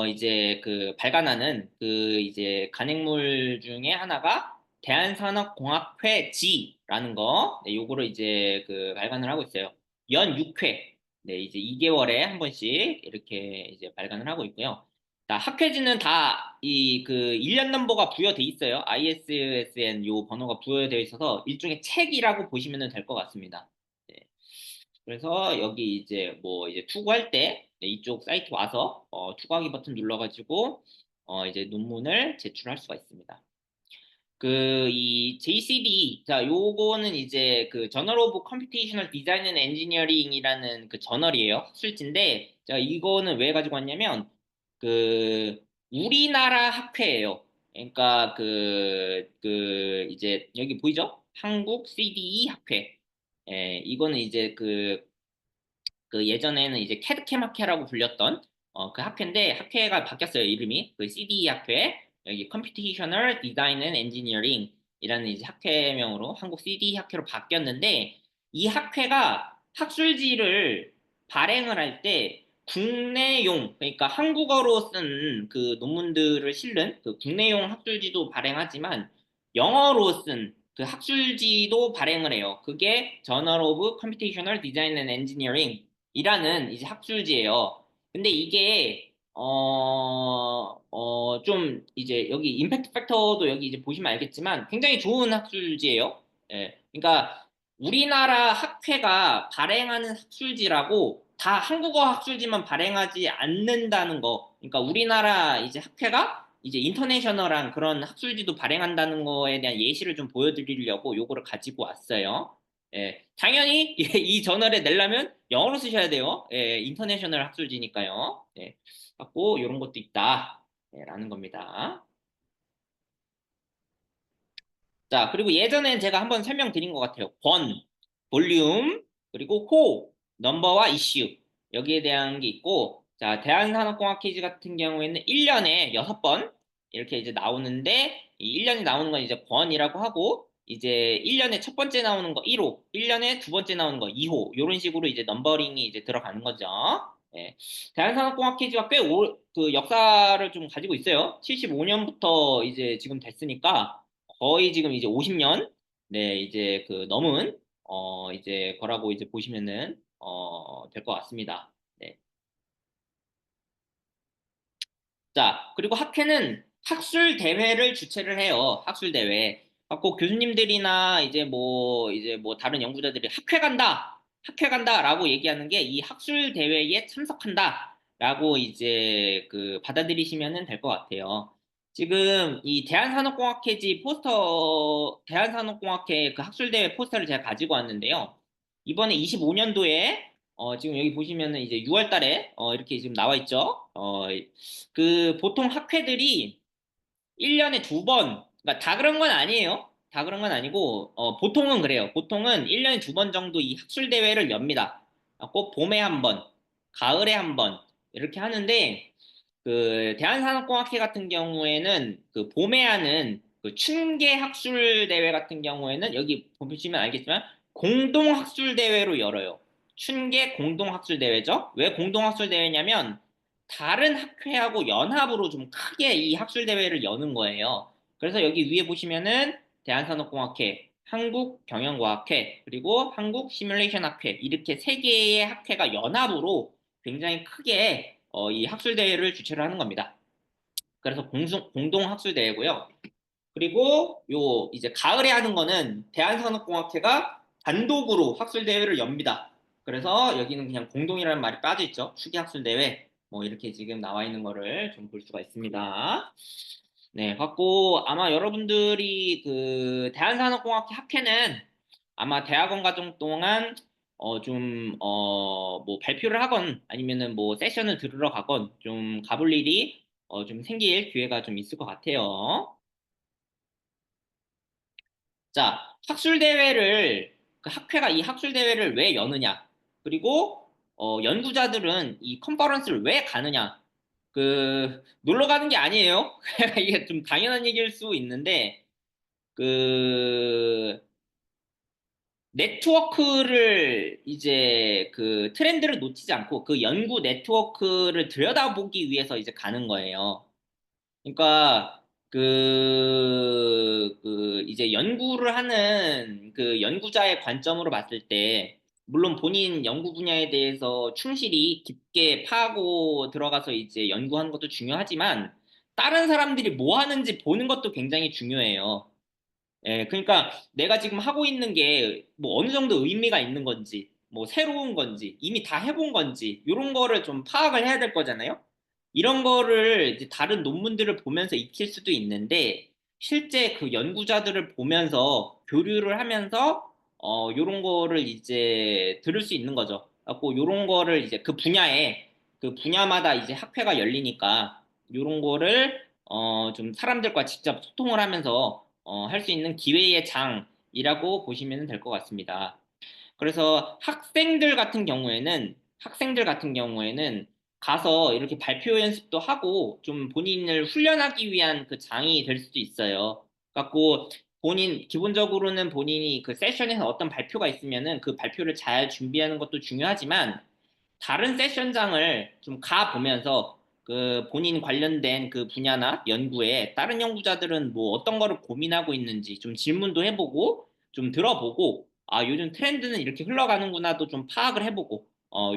이제 그 발간하는 그 이제 간행물 중에 하나가 대한산업공학회 G라는 거, 네, 요거를 이제 그 발간을 하고 있어요. 연 6회, 네, 이제 2개월에 한 번씩 이렇게 이제 발간을 하고 있고요. 자, 학회지는 다 이 그 일련 넘버가 부여돼 있어요. ISSN 요 번호가 부여되어 있어서 일종의 책이라고 보시면 될 것 같습니다. 네. 그래서 여기 이제 뭐 이제 투고할 때 네, 이쪽 사이트 와서 투고하기 버튼 눌러가지고 이제 논문을 제출할 수가 있습니다. 그 이 JCD 자 요거는 이제 그 저널 오브 컴퓨테이셔널 디자인 앤 엔지니어링이라는 그 저널이에요. 학술지인데 제가 이거는 왜 가지고 왔냐면 그 우리나라 학회예요. 그러니까 이제 여기 보이죠? 한국 CDE 학회. 이거는 이제 그 예전에는 이제 캐드캠학회라고 불렸던 그 학회인데 학회가 바뀌었어요 이름이 그 CDE 학회 여기 Computational Design and Engineering이라는 이제 학회명으로 한국 CDE 학회로 바뀌었는데 이 학회가 학술지를 발행을 할 때 국내용 그러니까 한국어로 쓴 그 논문들을 실는 그 국내용 학술지도 발행하지만 영어로 쓴 그 학술지도 발행을 해요. 그게 Journal of Computational Design and Engineering 이라는 이제 학술지예요. 근데 이게 좀 이제 여기 임팩트 팩터도 여기 이제 보시면 알겠지만 굉장히 좋은 학술지예요. 예. 그러니까 우리나라 학회가 발행하는 학술지라고 다 한국어 학술지만 발행하지 않는다는 거. 그러니까 우리나라 이제 학회가 이제 인터내셔널한 그런 학술지도 발행한다는 거에 대한 예시를 좀 보여드리려고 요거를 가지고 왔어요. 예, 당연히 이 저널에 내려면 영어로 쓰셔야 돼요. 예, 인터내셔널 학술지니까요. 예, 갖고 이런 것도 있다. 예, 라는 겁니다. 자, 그리고 예전엔 제가 한번 설명드린 것 같아요. 볼륨, 그리고 넘버와 이슈. 여기에 대한 게 있고, 자, 대한산업공학 퀴즈 같은 경우에는 1년에 6번 이렇게 이제 나오는데, 이 1년에 나오는 건 이제 권이라고 하고, 이제 1년에 첫 번째 나오는 거 1호, 1년에 두 번째 나오는 거 2호, 이런 식으로 이제 넘버링이 이제 들어가는 거죠. 예. 대한산업공학 퀴즈가 그 역사를 좀 가지고 있어요. 75년부터 이제 지금 됐으니까, 거의 지금 이제 50년, 네, 이제 그 넘은, 이제 거라고 이제 보시면은, 될 것 같습니다. 네. 자, 그리고 학회는 학술 대회를 주최를 해요. 학술 대회. 갖고 교수님들이나 이제 뭐 다른 연구자들이 학회 간다라고 얘기하는 게 이 학술 대회에 참석한다라고 이제 그 받아들이시면 될 것 같아요. 지금 이 대한산업공학회 그 학술 대회 포스터를 제가 가지고 왔는데요. 이번에 25년도에 지금 여기 보시면은 이제 6월 달에 이렇게 지금 나와 있죠. 그 보통 학회들이 1년에 두 번, 그러니까 다 그런 건 아니에요. 다 그런 건 아니고, 보통은 그래요. 보통은 1년에 두 번 정도 이 학술 대회를 엽니다. 꼭 봄에 한 번, 가을에 한 번, 이렇게 하는데, 그 대한산업공학회 같은 경우에는 그 봄에 하는 그 춘계 학술 대회 같은 경우에는 여기 보시면 알겠지만 공동 학술 대회로 열어요. 춘계 공동 학술 대회죠. 왜 공동 학술 대회냐면 다른 학회하고 연합으로 좀 크게 이 학술 대회를 여는 거예요. 그래서 여기 위에 보시면은 대한산업공학회, 한국경영과학회, 그리고 한국시뮬레이션학회 이렇게 세 개의 학회가 연합으로 굉장히 크게 이 학술대회를 주최를 하는 겁니다. 그래서 공동 학술대회고요. 그리고 요 이제 가을에 하는 거는 대한산업공학회가 단독으로 학술대회를 엽니다. 그래서 여기는 그냥 공동이라는 말이 빠져 있죠. 추기학술대회 뭐 이렇게 지금 나와 있는 거를 좀 볼 수가 있습니다. 네, 갖고 아마 여러분들이 그 대한산업공학회 학회는 아마 대학원 과정 동안 뭐 발표를 하건 아니면은 뭐 세션을 들으러 가건 좀 가볼 일이 좀 생길 기회가 좀 있을 것 같아요. 자, 그 학회가 이 학술대회를 왜 여느냐? 그리고, 연구자들은 이 컨퍼런스를 왜 가느냐? 놀러 가는 게 아니에요. 이게 좀 당연한 얘기일 수 있는데, 그, 네트워크를 이제 그 트렌드를 놓치지 않고 그 연구 네트워크를 들여다보기 위해서 이제 가는 거예요. 그러니까 이제 연구를 하는 그 연구자의 관점으로 봤을 때 물론 본인 연구 분야에 대해서 충실히 깊게 파고 들어가서 이제 연구하는 것도 중요하지만 다른 사람들이 뭐 하는지 보는 것도 굉장히 중요해요. 예, 그러니까 내가 지금 하고 있는 게 뭐 어느 정도 의미가 있는 건지, 뭐 새로운 건지, 이미 다 해본 건지, 이런 거를 좀 파악을 해야 될 거잖아요? 이런 거를 이제 다른 논문들을 보면서 익힐 수도 있는데, 실제 그 연구자들을 보면서 교류를 하면서, 요런 거를 이제 들을 수 있는 거죠. 그래갖고 요런 거를 이제 그 분야마다 이제 학회가 열리니까, 요런 거를 좀 사람들과 직접 소통을 하면서 할 수 있는 기회의 장이라고 보시면 될 것 같습니다. 그래서 학생들 같은 경우에는 가서 이렇게 발표 연습도 하고 좀 본인을 훈련하기 위한 그 장이 될 수도 있어요. 갖고 기본적으로는 본인이 그 세션에서 어떤 발표가 있으면은 그 발표를 잘 준비하는 것도 중요하지만 다른 세션장을 좀 가보면서 그 본인 관련된 그 분야나 연구에 다른 연구자들은 뭐 어떤 거를 고민하고 있는지 좀 질문도 해보고 좀 들어보고 아, 요즘 트렌드는 이렇게 흘러가는구나도 좀 파악을 해보고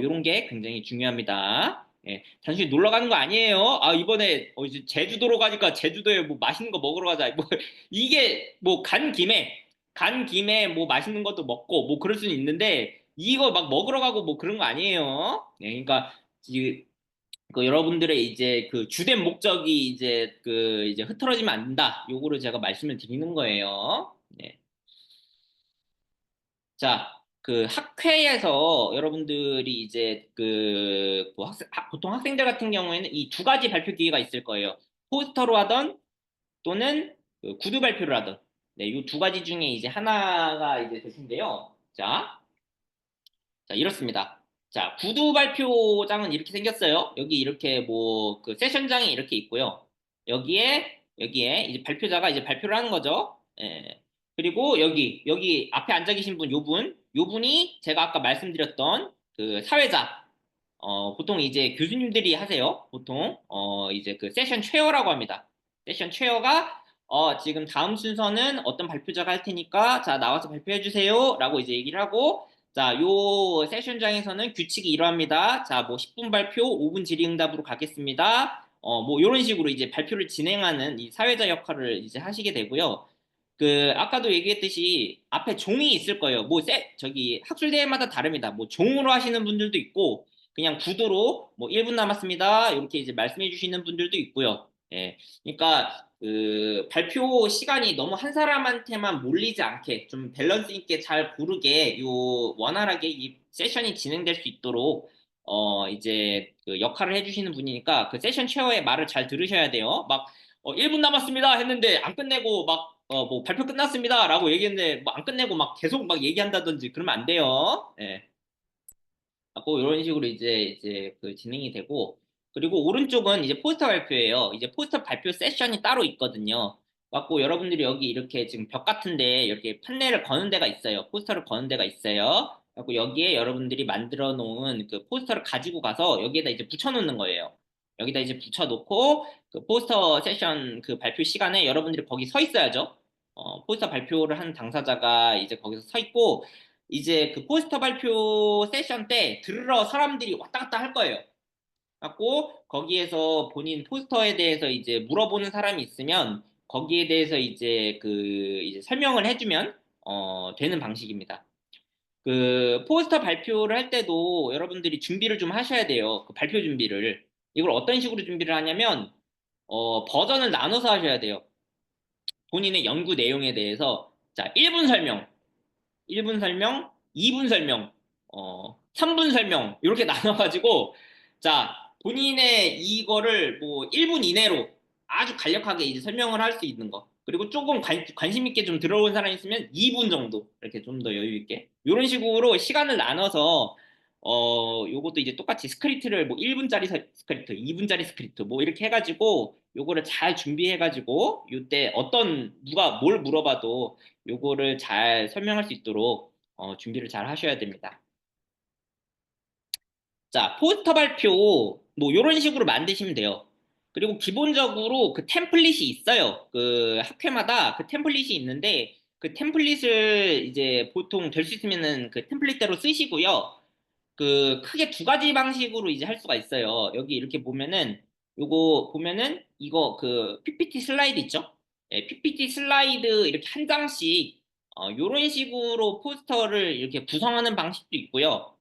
요런 게 굉장히 중요합니다. 예, 단순히 놀러 가는 거 아니에요. 아, 이번에 이제 제주도로 가니까 제주도에 뭐 맛있는 거 먹으러 가자. 뭐 이게 뭐 간 김에 뭐 맛있는 것도 먹고 뭐 그럴 수는 있는데 이거 막 먹으러 가고 뭐 그런 거 아니에요. 네, 그러니까 그 여러분들의 이제 그 주된 목적이 이제 흐트러지면 안 된다. 요거를 제가 말씀을 드리는 거예요. 네. 자, 그 학회에서 여러분들이 이제 그뭐 보통 학생들 같은 경우에는 이 두 가지 발표 기회가 있을 거예요. 포스터로 하던 또는 그 구두 발표를 하던. 네, 이 두 가지 중에 이제 하나가 이제 되신데요. 자, 이렇습니다. 자, 구두 발표장은 이렇게 생겼어요. 여기 이렇게 뭐 그 세션장이 이렇게 있고요. 여기에 이제 발표자가 이제 발표를 하는 거죠. 예. 그리고 여기 앞에 앉아 계신 요분이 제가 아까 말씀드렸던 그 사회자. 보통 이제 교수님들이 하세요. 보통 이제 그 세션 체어라고 합니다. 세션 체어가 지금 다음 순서는 어떤 발표자가 할 테니까 자, 나와서 발표해 주세요라고 이제 얘기를 하고 자, 요 세션장에서는 규칙이 이러합니다. 자, 뭐 10분 발표, 5분 질의응답으로 가겠습니다. 뭐 이런 식으로 이제 발표를 진행하는 이 사회자 역할을 이제 하시게 되고요. 그 아까도 얘기했듯이 앞에 종이 있을 거예요. 저기 학술대회마다 다릅니다. 뭐 종으로 하시는 분들도 있고 그냥 구두로 뭐 1분 남았습니다. 이렇게 이제 말씀해 주시는 분들도 있고요. 예. 그러니까 그 발표 시간이 너무 한 사람한테만 몰리지 않게 좀 밸런스 있게 잘 고르게 원활하게 이 세션이 진행될 수 있도록 이제 그 역할을 해주시는 분이니까 그 세션 체어의 말을 잘 들으셔야 돼요. 막 1분 남았습니다 했는데 안 끝내고 막 뭐 발표 끝났습니다라고 얘기했는데 뭐 안 끝내고 막 계속 막 얘기한다든지 그러면 안 돼요. 예. 하고 이런 식으로 이제 그 진행이 되고 그리고 오른쪽은 이제 포스터 발표예요. 이제 포스터 발표 세션이 따로 있거든요. 갖고 여러분들이 여기 이렇게 지금 벽 같은데 이렇게 판넬을 거는 데가 있어요. 포스터를 거는 데가 있어요. 갖고 여기에 여러분들이 만들어 놓은 그 포스터를 가지고 가서 여기에다 이제 붙여 놓는 거예요. 여기다 이제 붙여 놓고 그 포스터 세션 그 발표 시간에 여러분들이 거기 서 있어야죠. 포스터 발표를 한 당사자가 이제 거기서 서 있고 이제 그 포스터 발표 세션 때 들으러 사람들이 왔다 갔다 할 거예요. 갖고 거기에서 본인 포스터에 대해서 이제 물어보는 사람이 있으면 거기에 대해서 이제 설명을 해주면 되는 방식입니다. 그 포스터 발표를 할 때도 여러분들이 준비를 좀 하셔야 돼요. 그 발표 준비를. 이걸 어떤 식으로 준비를 하냐면 버전을 나눠서 하셔야 돼요. 본인의 연구 내용에 대해서 자, 1분 설명, 1분 설명, 2분 설명, 3분 설명, 이렇게 나눠가지고, 자, 본인의 이거를 뭐 1분 이내로 아주 간략하게 이제 설명을 할 수 있는 거. 그리고 조금 관심 있게 좀 들어온 사람이 있으면 2분 정도, 이렇게 좀 더 여유 있게. 이런 식으로 시간을 나눠서, 요것도 이제 똑같이 스크립트를 뭐 1분짜리 스크립트, 2분짜리 스크립트, 뭐 이렇게 해가지고, 요거를 잘 준비해가지고, 요때 누가 뭘 물어봐도 요거를 잘 설명할 수 있도록 준비를 잘 하셔야 됩니다. 자, 포스터 발표 뭐 이런 식으로 만드시면 돼요. 그리고 기본적으로 그 템플릿이 있어요. 그 학회마다 그 템플릿이 있는데 그 템플릿을 이제 보통 될 수 있으면은 그 템플릿대로 쓰시고요. 그 크게 두 가지 방식으로 이제 할 수가 있어요. 여기 이렇게 보면은 요거 보면은 이거 그 PPT 슬라이드 있죠? 예, PPT 슬라이드 이렇게 한 장씩 요런 식으로 포스터를 이렇게 구성하는 방식도 있고요.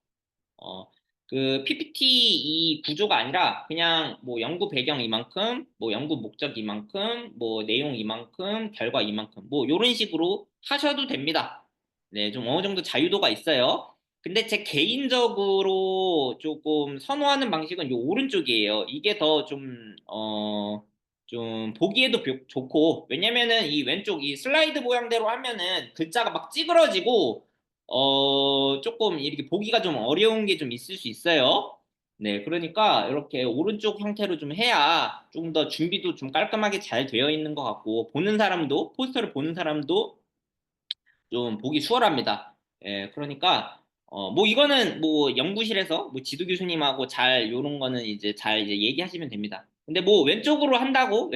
어, 그 PPT 이 구조가 아니라 그냥 뭐 연구 배경 이만큼, 뭐 연구 목적 이만큼, 뭐 내용 이만큼, 결과 이만큼, 뭐 요런 식으로 하셔도 됩니다. 네, 좀 어느 정도 자유도가 있어요. 근데 제 개인적으로 조금 선호하는 방식은 요 오른쪽이에요. 이게 더 좀, 좀 보기에도 좋고, 왜냐면은 이 왼쪽 이 슬라이드 모양대로 하면은 글자가 막 찌그러지고 조금 이렇게 보기가 좀 어려운 게 좀 있을 수 있어요. 네, 그러니까 이렇게 오른쪽 형태로 좀 해야 좀 더 준비도 좀 깔끔하게 잘 되어 있는 것 같고, 보는 사람도, 포스터를 보는 사람도 좀 보기 수월합니다. 예, 그러니까 뭐 이거는 뭐 연구실에서 뭐 지도 교수님하고 잘 요런 거는 이제 잘 이제 얘기하시면 됩니다. 근데 뭐 왼쪽으로 한다고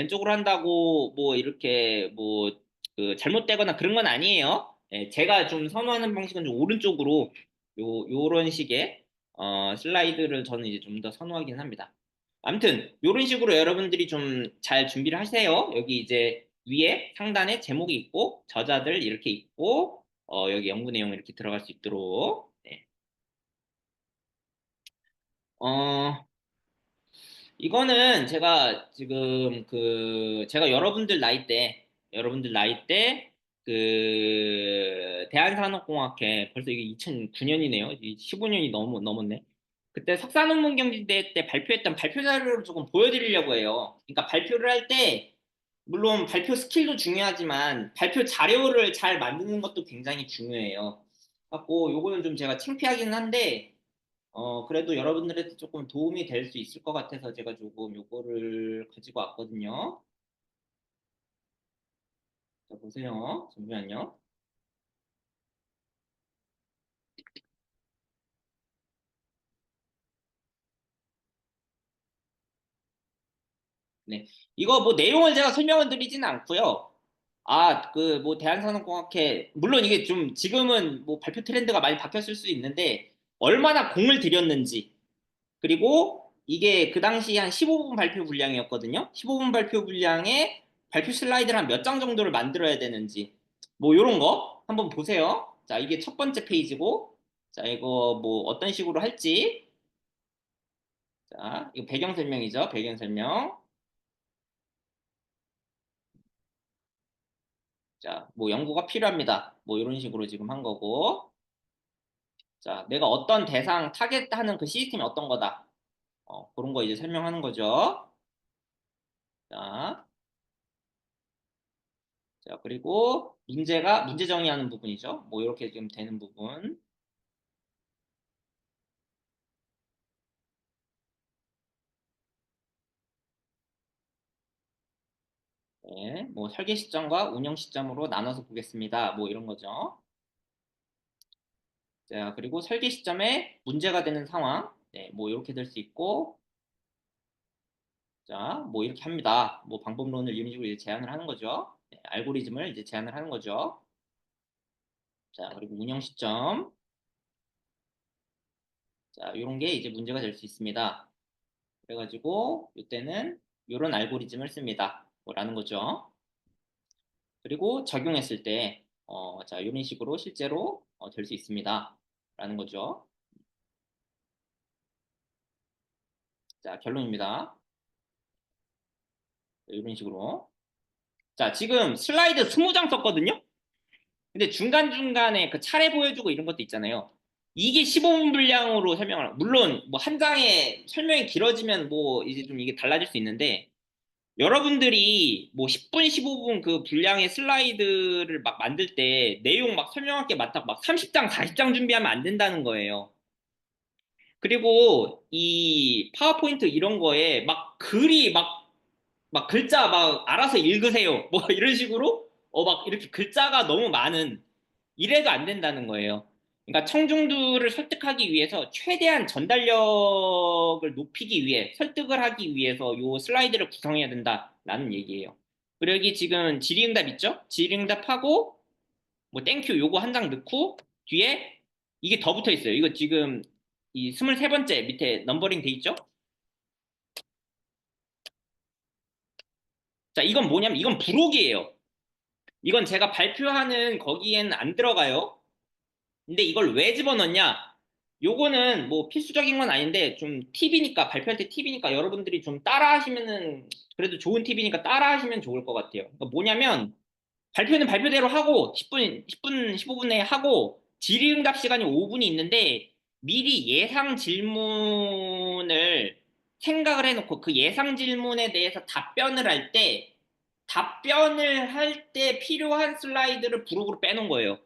뭐 이렇게 뭐 그 잘못되거나 그런 건 아니에요. 예, 제가 좀 선호하는 방식은 좀 오른쪽으로 요런 식의 슬라이드를 저는 이제 좀 더 선호하긴 합니다. 아무튼 요런 식으로 여러분들이 좀 잘 준비를 하세요. 여기 이제 위에 상단에 제목이 있고 저자들 이렇게 있고 여기 연구 내용 이렇게 들어갈 수 있도록. 네. 어, 이거는 제가 지금 제가 여러분들 나이 때 대한산업공학회 벌써 이게 2009년이네요. 15년이 넘었네. 그때 석사 논문 경진대회 때 발표했던 발표 자료를 조금 보여드리려고 해요. 그러니까 발표를 할 때 물론 발표 스킬도 중요하지만 발표 자료를 잘 만드는 것도 굉장히 중요해요. 갖고 요거는 좀 제가 창피하긴 한데 그래도 여러분들한테 조금 도움이 될 수 있을 것 같아서 제가 조금 요거를 가지고 왔거든요. 자, 보세요. 잠시만요. 네. 이거 뭐 내용을 제가 설명을 드리지는 않고요. 뭐 대한산업공학회, 물론 이게 좀 지금은 뭐 발표 트렌드가 많이 바뀌었을 수 있는데, 얼마나 공을 들였는지, 그리고 이게 그 당시 한 15분 발표 분량이었거든요. 15분 발표 분량에 발표 슬라이드를 한 몇 장 정도를 만들어야 되는지, 뭐 요런 거 한번 보세요. 자, 이게 첫 번째 페이지고, 자, 이거 뭐 어떤 식으로 할지, 자, 이거 배경 설명이죠. 배경 설명. 자, 뭐 연구가 필요합니다. 뭐 이런 식으로 지금 한 거고. 자, 내가 어떤 대상 타겟하는 그 시스템이 어떤 거다. 그런 거 이제 설명하는 거죠. 자, 자, 그리고 문제 정의하는 부분이죠. 뭐 이렇게 지금 되는 부분. 네, 뭐 설계 시점과 운영 시점으로 나눠서 보겠습니다. 뭐 이런 거죠. 자, 그리고 설계 시점에 문제가 되는 상황. 네, 뭐 이렇게 될 수 있고, 자, 뭐 이렇게 합니다. 뭐 방법론을 이런 식으로 이제 제안을 하는 거죠. 네, 알고리즘을 이제 제안을 하는 거죠. 자, 그리고 운영 시점. 자, 이런 게 이제 문제가 될 수 있습니다. 그래가지고 이때는 이런 알고리즘을 씁니다. 뭐라는 거죠. 그리고 적용했을 때, 자, 이런 식으로 실제로 될 수 있습니다. 라는 거죠. 자, 결론입니다. 이런 식으로. 자, 지금 슬라이드 20장 썼거든요? 근데 중간중간에 그 차례 보여주고 이런 것도 있잖아요. 이게 15분 분량으로 설명을, 물론 뭐 한 장에 설명이 길어지면 뭐 이제 좀 이게 달라질 수 있는데, 여러분들이 뭐 10분, 15분 그 분량의 슬라이드를 막 만들 때 내용 막 설명할 게 많다고 막 30장, 40장 준비하면 안 된다는 거예요. 그리고 이 파워포인트 이런 거에 막 글이 막 글자 막 알아서 읽으세요. 뭐 이런 식으로 막 이렇게 글자가 너무 많은 이래도 안 된다는 거예요. 그러니까 청중들을 설득하기 위해서 최대한 전달력을 높이기 위해 설득을 하기 위해서 요 슬라이드를 구성해야 된다라는 얘기예요. 그리고 여기 지금 질의응답 있죠? 질의응답하고 뭐 땡큐 요거 한 장 넣고 뒤에 이게 더 붙어 있어요. 이거 지금 이 23번째 밑에 넘버링 돼 있죠? 자, 이건 뭐냐면 이건 부록이에요. 이건 제가 발표하는 거기엔 안 들어가요. 근데 이걸 왜 집어넣냐? 요거는 뭐 필수적인 건 아닌데 좀 팁이니까 발표할 때 팁이니까 여러분들이 좀 따라하시면은 그래도 좋은 팁이니까 따라하시면 좋을 것 같아요. 그러니까 뭐냐면 발표는 발표대로 하고 10분, 15분 내에 하고 질의응답 시간이 5분이 있는데 미리 예상 질문을 생각을 해놓고 그 예상 질문에 대해서 답변을 할 때 필요한 슬라이드를 부록으로 빼놓은 거예요.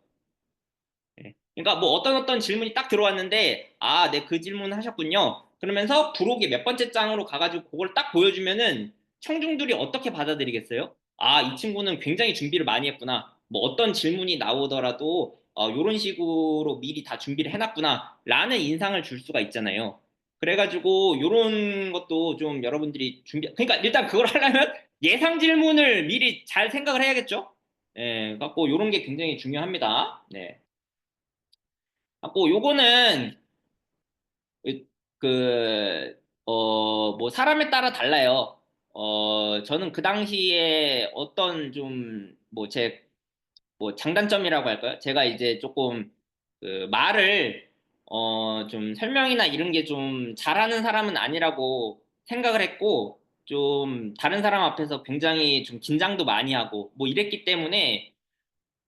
예. 그러니까 뭐 어떤 질문이 딱 들어왔는데, 아, 네, 그 질문 하셨군요. 그러면서 부록의 몇 번째 장으로 가가지고 그걸 딱 보여주면은 청중들이 어떻게 받아들이겠어요? 아, 이 친구는 굉장히 준비를 많이 했구나. 뭐 어떤 질문이 나오더라도 요런 식으로 미리 다 준비를 해놨구나. 라는 인상을 줄 수가 있잖아요. 그래가지고 요런 것도 좀 여러분들이 그러니까 일단 그걸 하려면 예상 질문을 미리 잘 생각을 해야겠죠? 예, 갖고 요런 게 굉장히 중요합니다. 네. 갖고 요거는 뭐 사람에 따라 달라요. 저는 그 당시에 어떤 좀 뭐 장단점이라고 할까요? 제가 이제 조금 그 말을 좀 설명이나 이런 게 좀 잘하는 사람은 아니라고 생각을 했고 좀 다른 사람 앞에서 굉장히 좀 긴장도 많이 하고 뭐 이랬기 때문에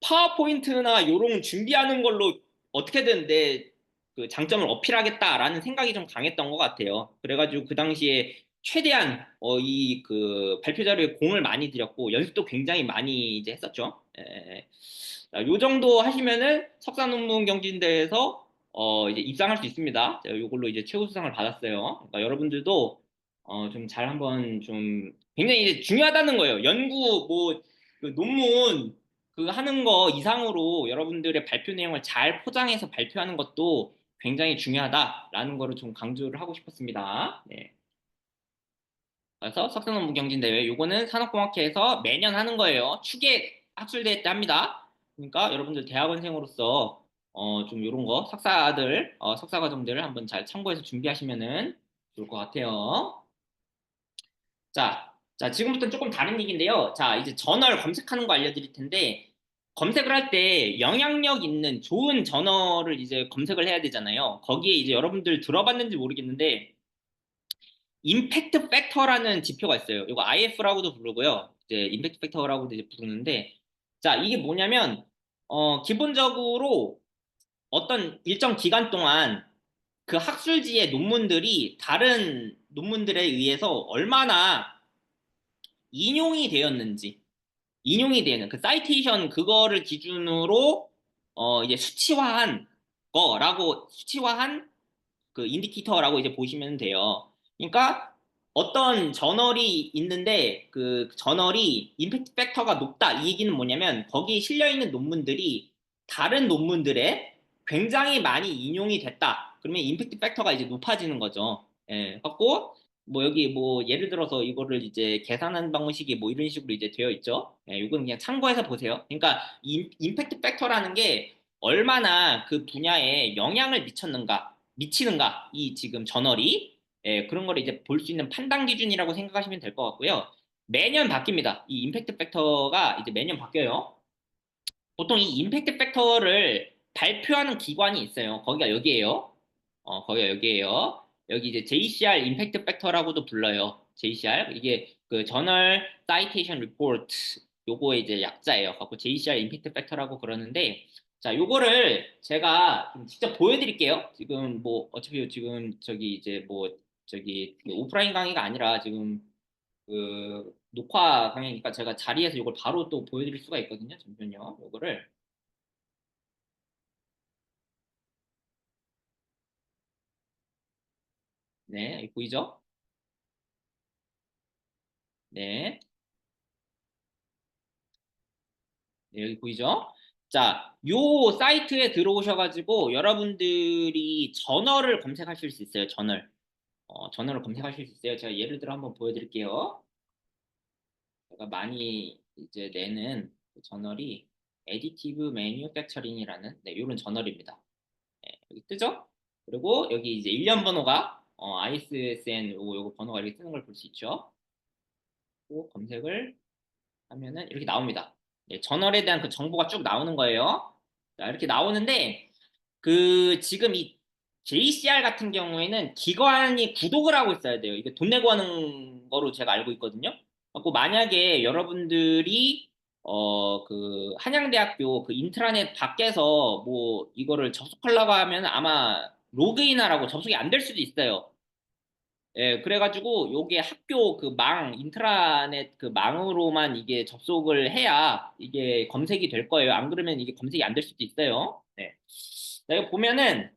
파워포인트나 요런 준비하는 걸로 어떻게든 내 그 장점을 어필하겠다라는 생각이 좀 강했던 것 같아요. 그래가지고 그 당시에 최대한 이 그 발표 자료에 공을 많이 들였고 연습도 굉장히 많이 이제 했었죠. 예. 자, 요 정도 하시면은 석사 논문 경진대회에서 이제 입상할 수 있습니다. 제가 요걸로 이제 최우수상을 받았어요. 그러니까 여러분들도 좀 잘 한번 좀 굉장히 이제 중요하다는 거예요. 연구 뭐 그 논문 그 하는 거 이상으로 여러분들의 발표 내용을 잘 포장해서 발표하는 것도 굉장히 중요하다라는 거를 좀 강조를 하고 싶었습니다. 네. 그래서 석사논문 경진대회 요거는 산업공학회에서 매년 하는 거예요. 추계 학술대회 때 합니다. 그러니까 여러분들 대학원생으로서 좀 요런 거 석사과정들을 한번 잘 참고해서 준비하시면은 좋을 것 같아요. 자, 지금부터는 조금 다른 얘기인데요. 자, 이제 저널 검색하는 거 알려드릴 텐데, 검색을 할 때 영향력 있는 좋은 저널을 이제 검색을 해야 되잖아요. 거기에 이제 여러분들 들어봤는지 모르겠는데, 임팩트 팩터라는 지표가 있어요. 이거 IF라고도 부르고요. 이제 임팩트 팩터라고도 이제 부르는데, 자, 이게 뭐냐면, 기본적으로 어떤 일정 기간 동안 그 학술지의 논문들이 다른 논문들에 의해서 얼마나 인용이 되는 그 사이테이션 그거를 기준으로 이제 수치화한 그 인디케이터라고 이제 보시면 돼요. 그러니까 어떤 저널이 있는데 그 저널이 임팩트 팩터가 높다 이 얘기는 뭐냐면 거기에 실려 있는 논문들이 다른 논문들에 굉장히 많이 인용이 됐다. 그러면 임팩트 팩터가 이제 높아지는 거죠. 예, 갖고 뭐 여기 뭐 예를 들어서 이거를 이제 계산하는 방식이 뭐 이런 식으로 이제 되어 있죠. 예, 이건 그냥 참고해서 보세요. 그러니까 임팩트 팩터라는 게 얼마나 그 분야에 영향을 미치는가, 이 지금 저널이, 예, 그런 걸 이제 볼 수 있는 판단 기준이라고 생각하시면 될 것 같고요. 매년 바뀝니다. 이 임팩트 팩터가 이제 매년 바뀌어요. 보통 이 임팩트 팩터를 발표하는 기관이 있어요. 거기가 여기에요. 여기 이제 JCR 임팩트 팩터라고도 불러요. JCR. 이게 그 저널 사이테이션 리포트 요거의 이제 약자예요. 갖고 JCR 임팩트 팩터라고 그러는데 자, 요거를 제가 좀 직접 보여드릴게요. 지금 뭐 어차피 지금 저기 이제 뭐 저기 그 오프라인 강의가 아니라 지금 그 녹화 강의니까 제가 자리에서 이걸 바로 또 보여드릴 수가 있거든요. 잠시만요. 요거를 네, 여기 보이죠? 네, 네, 여기 보이죠? 자, 요 사이트에 들어오셔가지고 여러분들이 저널을 검색하실 수 있어요. 저널을 검색하실 수 있어요. 제가 예를 들어 한번 보여드릴게요. 제가 많이 이제 내는 그 저널이 Additive Manufacturing이라는 네, 요런 저널입니다. 네, 여기 뜨죠? 그리고 여기 이제 일련 번호가 ISSN 요거 번호가 이렇게 뜨는 걸 볼 수 있죠. 또 검색을 하면은 이렇게 나옵니다. 네, 저널에 대한 그 정보가 쭉 나오는 거예요. 자, 이렇게 나오는데 그 지금 이 JCR 같은 경우에는 기관이 구독을 하고 있어야 돼요. 이게 돈 내고 하는 거로 제가 알고 있거든요. 그리고 만약에 여러분들이 그 한양대학교 그 인트라넷 밖에서 뭐 이거를 접속하려고 하면 아마 로그인하라고 접속이 안 될 수도 있어요. 예, 그래가지고 요게 학교 그 인트라넷 그 망으로만 이게 접속을 해야 이게 검색이 될 거예요. 안 그러면 이게 검색이 안 될 수도 있어요. 네. 자, 이거 보면은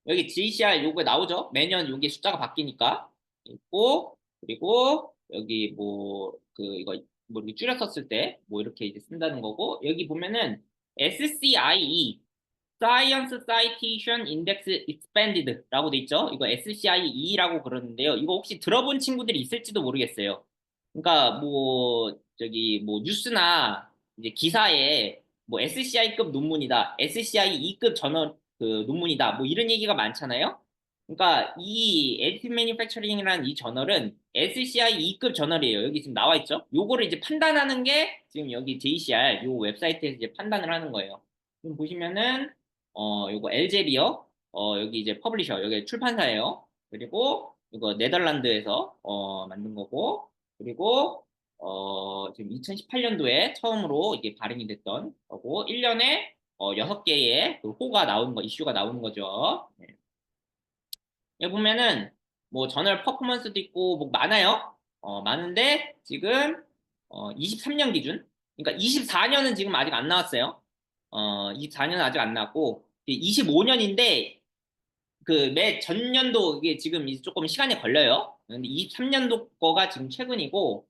여기 GCR 요거 나오죠? 매년 요게 숫자가 바뀌니까. 있고, 그리고 여기 뭐, 이거, 뭐 이렇게 줄여 썼을 때, 뭐 이렇게 이제 쓴다는 거고, 여기 보면은 SCIE, Science Citation Index Expanded라고 돼 있죠? 이거 SCIE라고 그러는데요. 이거 혹시 들어본 친구들이 있을지도 모르겠어요. 그러니까 뭐, 저기, 뭐 뉴스나 이제 기사에 뭐 SCI급 논문이다, SCIE급 논문이다, 뭐 이런 얘기가 많잖아요. 그러니까 이 Additive Manufacturing이라는 이 저널은 SCI 2급 저널이에요. 여기 지금 나와 있죠? 요거를 이제 판단하는 게 지금 여기 JCR 요 웹사이트에서 이제 판단을 하는 거예요. 지금 보시면은 요거 엘제비어 여기 이제 퍼블리셔 여기 출판사예요. 그리고 이거 네덜란드에서 만든 거고 그리고 지금 2018년도에 처음으로 이게 발행이 됐던 거고 1년에 6개의 그 호가 나오는 거 이슈가 나오는 거죠. 네. 여기 보면은 뭐 저널 퍼포먼스도 있고 뭐 많아요. 많은데 지금 23년 기준. 그러니까 24년은 지금 아직 안 나왔어요. 24년은 아직 안 나왔고 25년인데 그 매 전년도 이게 지금 이제 조금 시간이 걸려요. 근데 23년도 거가 지금 최근이고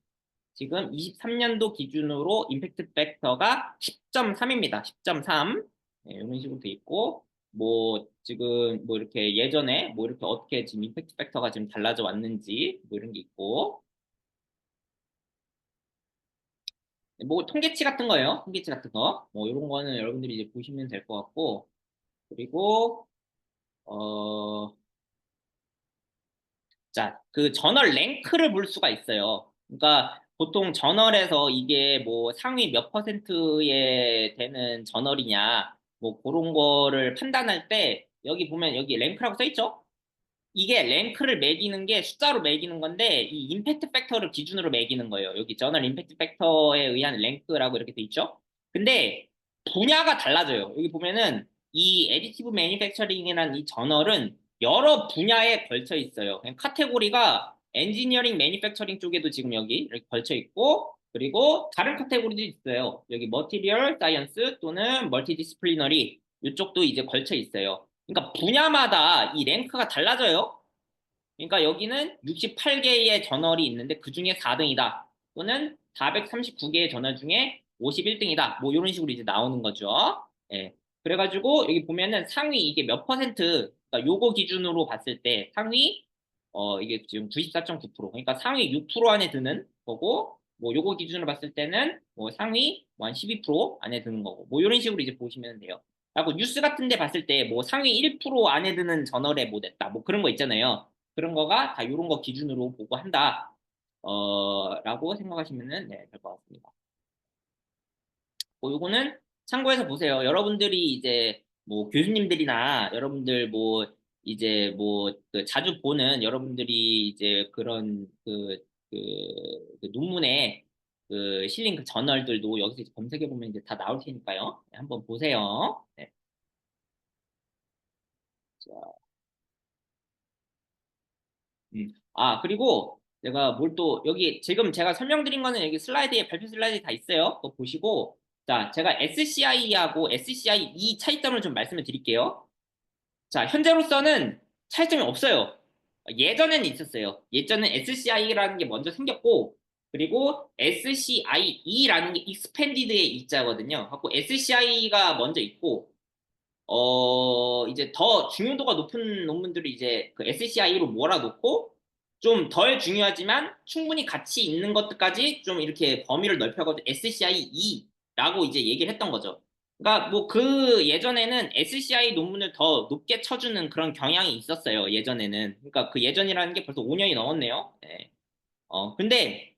지금 23년도 기준으로 임팩트 팩터가 10.3입니다. 10.3. 네, 이런 식으로 돼 있고, 뭐, 지금, 뭐, 이렇게 예전에, 뭐, 이렇게 어떻게 지금 임팩트 팩터가 지금 달라져 왔는지, 뭐, 이런 게 있고, 뭐, 통계치 같은 거예요. 통계치 같은 거. 뭐, 이런 거는 여러분들이 이제 보시면 될 것 같고, 그리고, 어, 자, 그 저널 랭크를 볼 수가 있어요. 그러니까 보통 저널에서 이게 뭐 상위 몇 퍼센트에 되는 저널이냐, 뭐 그런 거를 판단할 때 여기 보면 여기 랭크라고 써 있죠? 이게 랭크를 매기는 게 숫자로 매기는 건데 이 임팩트 팩터를 기준으로 매기는 거예요. 여기 저널 임팩트 팩터에 의한 랭크라고 이렇게 돼 있죠? 근데 분야가 달라져요. 여기 보면은 이 에디티브 매니팩처링이라는 이 저널은 여러 분야에 걸쳐 있어요. 그냥 카테고리가 엔지니어링 매니팩처링 쪽에도 지금 여기 이렇게 걸쳐 있고 그리고 다른 카테고리도 있어요. 여기 머티리얼 사이언스 또는 멀티디스플리너리 이쪽도 이제 걸쳐 있어요. 그러니까 분야마다 이 랭크가 달라져요. 그러니까 여기는 68개의 저널이 있는데 그중에 4등이다. 또는 439개의 저널 중에 51등이다. 뭐 이런 식으로 이제 나오는 거죠. 예. 그래가지고 여기 보면은 상위 이게 몇 퍼센트, 그러니까 요거 기준으로 봤을 때 상위 이게 지금 94.9%. 그러니까 상위 6% 안에 드는 거고 뭐 요거 기준으로 봤을 때는 뭐 상위 뭐 한 12% 안에 드는 거고 뭐 이런 식으로 이제 보시면 돼요. 하고 뉴스 같은 데 봤을 때 뭐 상위 1% 안에 드는 저널에 뭐 냈다. 뭐 그런 거 있잖아요. 그런 거가 다 이런 거 기준으로 보고 한다. 라고 생각하시면 네, 될 것 같습니다. 뭐 요거는 참고해서 보세요. 여러분들이 이제 뭐 교수님들이나 여러분들 뭐 이제 뭐그 자주 보는 여러분들이 이제 그런 그 논문에 그 실린 그 저널들도 여기서 이제 검색해 보면 이제 다 나올 테니까요. 네, 한번 보세요. 네. 자, 그리고 내가 뭘 또, 여기 지금 제가 설명드린 거는 여기 슬라이드에, 발표 슬라이드에 다 있어요. 그거 보시고, 자, 제가 SCI하고 SCIE 차이점을 좀 말씀을 드릴게요. 자, 현재로서는 차이점이 없어요. 예전에는 있었어요. 예전엔 SCI라는 게 먼저 생겼고, 그리고 SCIE라는 게 expanded의 이자거든요. 갖고 SCI가 먼저 있고, 이제 더 중요도가 높은 논문들을 이제 그 SCI로 몰아놓고 좀 덜 중요하지만 충분히 가치 있는 것들까지 좀 이렇게 범위를 넓혀가지고 SCI2라고 이제 얘기를 했던 거죠. 그러니까 뭐 그 예전에는 SCI 논문을 더 높게 쳐주는 그런 경향이 있었어요. 예전에는. 그러니까 그 예전이라는 게 벌써 5년이 넘었네요. 네. 근데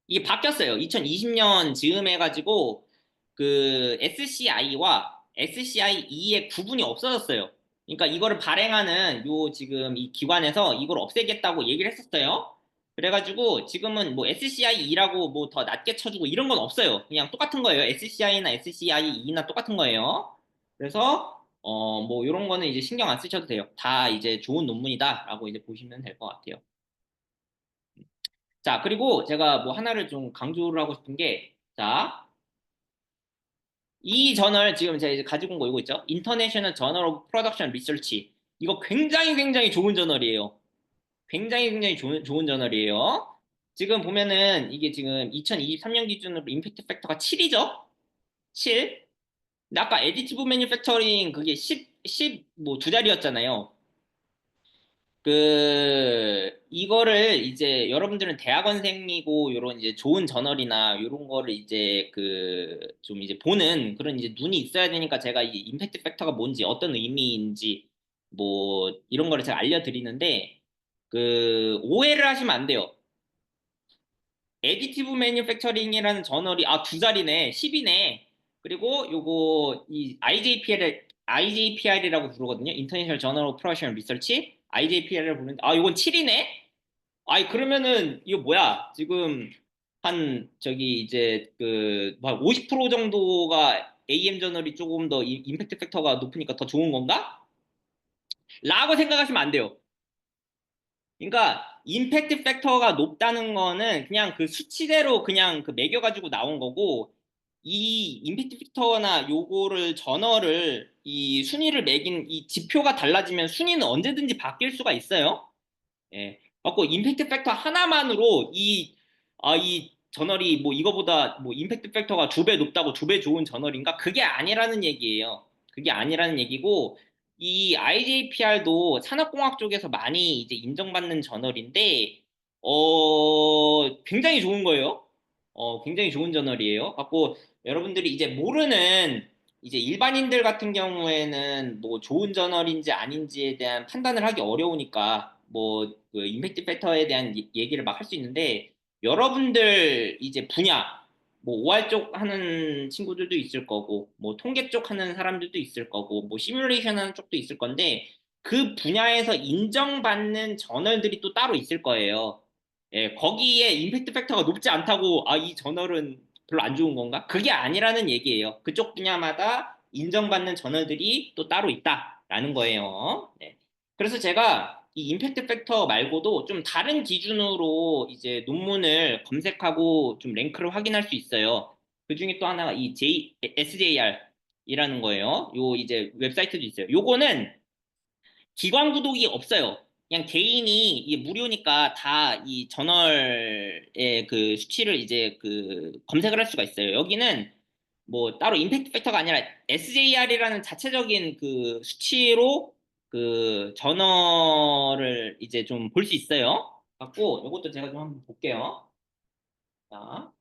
이게 바뀌었어요. 2020년 즈음 해가지고 그 SCI와 SCIE의 구분이 없어졌어요. 그러니까 이거를 발행하는 요 지금 이 기관에서 이걸 없애겠다고 얘기를 했었어요. 그래가지고 지금은 뭐 SCIE라고 뭐 더 낮게 쳐주고 이런 건 없어요. 그냥 똑같은 거예요. SCI나 SCIE나 똑같은 거예요. 그래서 뭐, 이런 거는 이제 신경 안 쓰셔도 돼요. 다 이제 좋은 논문이다라고 이제 보시면 될 것 같아요. 자, 그리고 제가 뭐 하나를 좀 강조를 하고 싶은 게, 자, 이 저널 지금 제가 이제 가지고 온 거 이거 있죠? 인터내셔널 저널 오브 프로덕션 리서치. 이거 굉장히 굉장히 좋은 저널이에요. 굉장히 굉장히 좋은 저널이에요. 지금 보면은 이게 지금 2023년 기준으로 임팩트 팩터가 7이죠? 7. 근데 아까 에디티브 매니팩처링 그게 10 뭐 두 자리였잖아요. 이거를 이제 여러분들은 대학원생이고, 요런 이제 좋은 저널이나 요런 거를 이제 좀 이제 보는 그런 이제 눈이 있어야 되니까 제가 이 임팩트 팩터가 뭔지, 어떤 의미인지, 뭐, 이런 거를 제가 알려드리는데, 오해를 하시면 안 돼요. 에디티브 매니팩처링이라는 저널이, 두 자리네, 10이네. 그리고 요거, IJPR이라고 부르거든요. 인터내셔널 저널 오브 프로덕션 리서치. IJPR을 부르는데, 요건 7이네? 아이, 그러면은, 이거 뭐야? 지금, 저기, 이제, 50% 정도가 AM 저널이 조금 더 임팩트 팩터가 높으니까 더 좋은 건가? 라고 생각하시면 안 돼요. 그러니까, 임팩트 팩터가 높다는 거는 그냥 그 수치대로 그냥 매겨가지고 나온 거고, 이 임팩트 팩터나 요거를, 저널을, 이 순위를 매긴 이 지표가 달라지면 순위는 언제든지 바뀔 수가 있어요. 예. 갖고 임팩트 팩터 하나만으로 이 저널이 뭐 이거보다 뭐 임팩트 팩터가 2배 높다고 2배 좋은 저널인가? 그게 아니라는 얘기예요. 그게 아니라는 얘기고, 이 IJPR도 산업공학 쪽에서 많이 이제 인정받는 저널인데, 굉장히 좋은 거예요. 굉장히 좋은 저널이에요. 갖고 여러분들이 이제 모르는 이제 일반인들 같은 경우에는 뭐 좋은 저널인지 아닌지에 대한 판단을 하기 어려우니까 뭐 임팩트 팩터에 대한 얘기를 막 할 수 있는데, 여러분들 이제 분야 뭐 OR 쪽 하는 친구들도 있을 거고, 뭐 통계 쪽 하는 사람들도 있을 거고, 뭐 시뮬레이션 하는 쪽도 있을 건데, 그 분야에서 인정받는 저널들이 또 따로 있을 거예요. 예, 거기에 임팩트 팩터가 높지 않다고, 이 저널은 별로 안 좋은 건가? 그게 아니라는 얘기예요. 그쪽 분야마다 인정받는 저널들이 또 따로 있다라는 거예요. 네. 그래서 제가 이 임팩트 팩터 말고도 좀 다른 기준으로 이제 논문을 검색하고 좀 랭크를 확인할 수 있어요. 그 중에 또 하나가 이 SJR이라는 거예요. 요 이제 웹사이트도 있어요. 요거는 기관 구독이 없어요. 그냥 개인이 이게 무료니까 다 이 저널의 수치를 이제 검색을 할 수가 있어요. 여기는 뭐 따로 임팩트 팩터가 아니라 SJR이라는 자체적인 수치로 저널을 이제 좀 볼 수 있어요. 갖고 이것도 제가 좀 한번 볼게요. 자,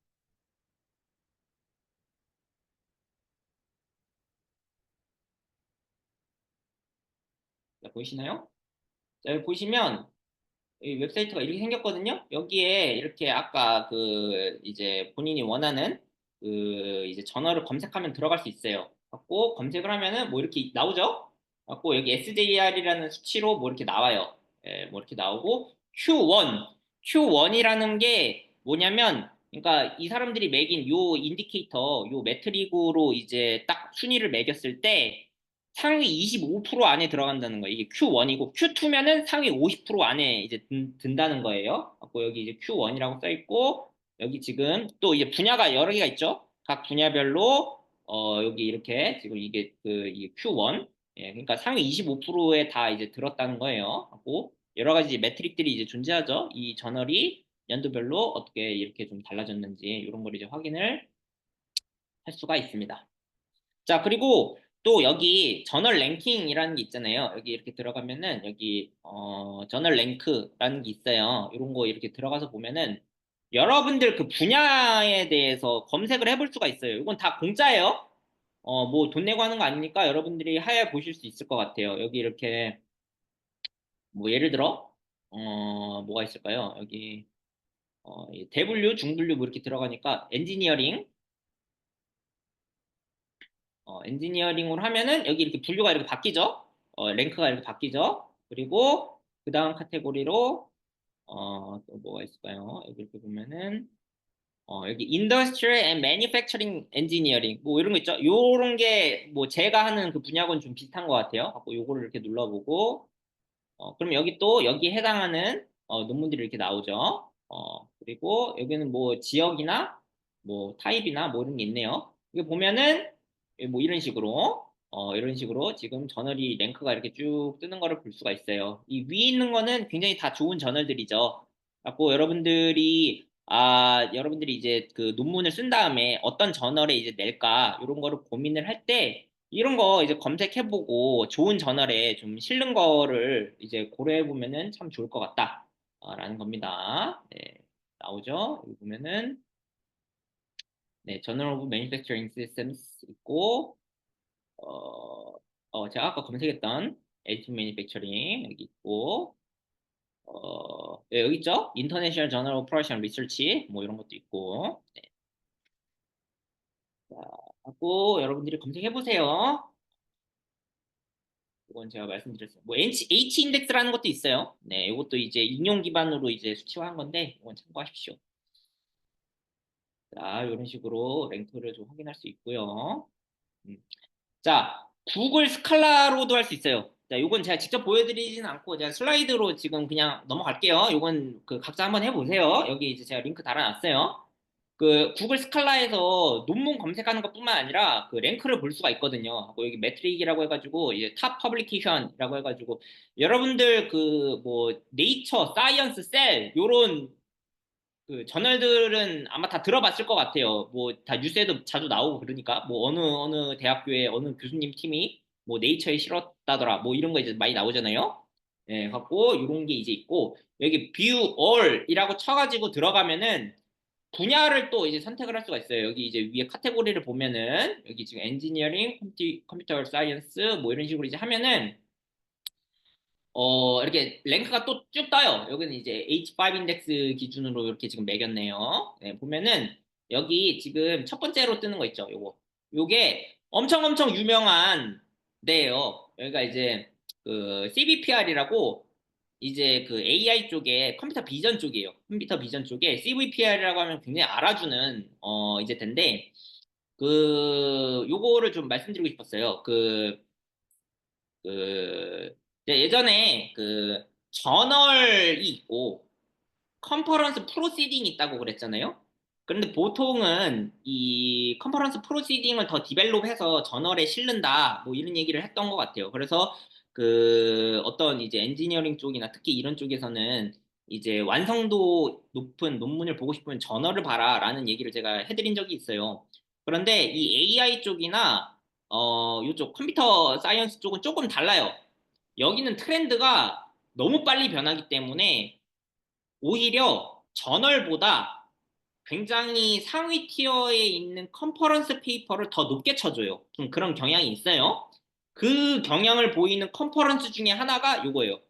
자, 보이시나요? 자, 여기 보시면 이 웹사이트가 이렇게 생겼거든요. 여기에 이렇게 아까 이제 본인이 원하는 이제 전어를 검색하면 들어갈 수 있어요. 갖고 검색을 하면은 뭐 이렇게 나오죠? 갖고 여기 SJR이라는 수치로 뭐 이렇게 나와요. 예, 뭐 이렇게 나오고 Q1이라는 게 뭐냐면, 그러니까 이 사람들이 매긴 요 인디케이터, 요 매트릭으로 이제 딱 순위를 매겼을 때 상위 25% 안에 들어간다는 거예요. 이게 Q1이고, Q2면은 상위 50% 안에 이제 든다는 거예요. 그고 여기 이제 Q1이라고 써 있고, 여기 지금 또 이제 분야가 여러 개가 있죠. 각 분야별로 여기 이렇게 지금 이게 Q1, 예, 그러니까 상위 25%에 다 이제 들었다는 거예요. 하고 여러 가지 매트릭들이 이제 존재하죠. 이 저널이 연도별로 어떻게 이렇게 좀 달라졌는지 이런 걸 이제 확인을 할 수가 있습니다. 자, 그리고 또 여기 저널 랭킹이라는 게 있잖아요. 여기 이렇게 들어가면은 여기 저널 랭크라는 게 있어요. 이런 거 이렇게 들어가서 보면은 여러분들 그 분야에 대해서 검색을 해볼 수가 있어요. 이건 다 공짜예요. 뭐 돈 내고 하는 거 아니니까 여러분들이 하여 보실 수 있을 것 같아요. 여기 이렇게 뭐 예를 들어 뭐가 있을까요? 여기 이 대분류, 중분류 뭐 이렇게 들어가니까 엔지니어링으로 하면은 여기 이렇게 분류가 이렇게 바뀌죠. 랭크가 이렇게 바뀌죠. 그리고 그 다음 카테고리로 또 뭐가 있을까요? 여기 이렇게 보면은 여기 Industrial and Manufacturing Engineering 뭐 이런 거 있죠. 요런 게 뭐 제가 하는 그 분야하고는 좀 비슷한 것 같아요. 갖고 요거를 이렇게 눌러보고 그럼 여기 또 여기에 해당하는 논문들이 이렇게 나오죠. 그리고 여기는 뭐 지역이나 뭐 타입이나 뭐 이런 게 있네요. 이거 보면은 뭐 이런 식으로 지금 저널이 랭크가 이렇게 쭉 뜨는 거를 볼 수가 있어요. 이 위에 있는 거는 굉장히 다 좋은 저널들이죠. 갖고 여러분들이 이제 그 논문을 쓴 다음에 어떤 저널에 이제 낼까 이런 거를 고민을 할 때 이런 거 이제 검색해보고 좋은 저널에 좀 실는 거를 이제 고려해보면은 참 좋을 것 같다. 라는 겁니다. 네, 나오죠? 여기 보면은, 네, Journal of Manufacturing Systems 있고, 제가 아까 검색했던 Additive Manufacturing 여기 있고, 네, 여기 있죠? International Journal of Production Research, 뭐 이런 것도 있고, 네, 자, 하고 여러분들이 검색해보세요. 이건 제가 말씀드렸어요. 뭐 H 인덱스라는 것도 있어요. 네, 이것도 이제 인용 기반으로 이제 수치화한 건데 이건 참고하십시오. 자, 이런 식으로 랭크를 좀 확인할 수 있고요. 음. 자, 구글 스칼라로도 할 수 있어요. 자, 요건 제가 직접 보여드리진 않고 제가 슬라이드로 지금 그냥 넘어갈게요. 요건 그 각자 한번 해보세요. 여기 이제 제가 링크 달아놨어요. 그 구글 스칼라에서 논문 검색하는 것뿐만 아니라 그 랭크를 볼 수가 있거든요. 뭐 여기 매트릭이라고 해가지고 이제 탑 퍼블리케이션이라고 해가지고 여러분들 그 뭐 네이처, 사이언스, 셀 요런 그 저널들은 아마 다 들어봤을 것 같아요. 뭐 다 뉴스에도 자주 나오고 그러니까 뭐 어느 대학교에 어느 교수님 팀이 뭐 네이처에 실었다더라 뭐 이런 거 이제 많이 나오잖아요. 예, 갖고 이런 게 이제 있고 여기 view all이라고 쳐가지고 들어가면은 분야를 또 이제 선택을 할 수가 있어요. 여기 이제 위에 카테고리를 보면은 여기 지금 엔지니어링, 컴퓨터 사이언스 뭐 이런 식으로 이제 하면은 이렇게 랭크가 또 쭉 떠요. 여기는 이제 H5 인덱스 기준으로 이렇게 지금 매겼네요. 네, 보면은 여기 지금 첫 번째로 뜨는 거 있죠. 요게 엄청 유명한 데예요. 여기가 이제 그 CVPR이라고 이제 그 AI 쪽에 컴퓨터 비전 쪽이에요. 컴퓨터 비전 쪽에 CVPR이라고 하면 굉장히 알아주는 이제 텐데 요거를 좀 말씀드리고 싶었어요. 이제 예전에 그 저널이 있고 컨퍼런스 프로시딩이 있다고 그랬잖아요. 그런데 보통은 이 컨퍼런스 프로시딩을 더 디벨롭해서 저널에 실른다 뭐 이런 얘기를 했던 것 같아요. 그래서 그 어떤 이제 엔지니어링 쪽이나 특히 이런 쪽에서는 이제 완성도 높은 논문을 보고 싶으면 저널을 봐라라는 얘기를 제가 해드린 적이 있어요. 그런데 이 AI 쪽이나 이쪽 컴퓨터 사이언스 쪽은 조금 달라요. 여기는 트렌드가 너무 빨리 변하기 때문에 오히려 저널보다 굉장히 상위 티어에 있는 컨퍼런스 페이퍼를 더 높게 쳐줘요. 좀 그런 경향이 있어요. 그 경향을 보이는 컨퍼런스 중에 하나가 요거예요.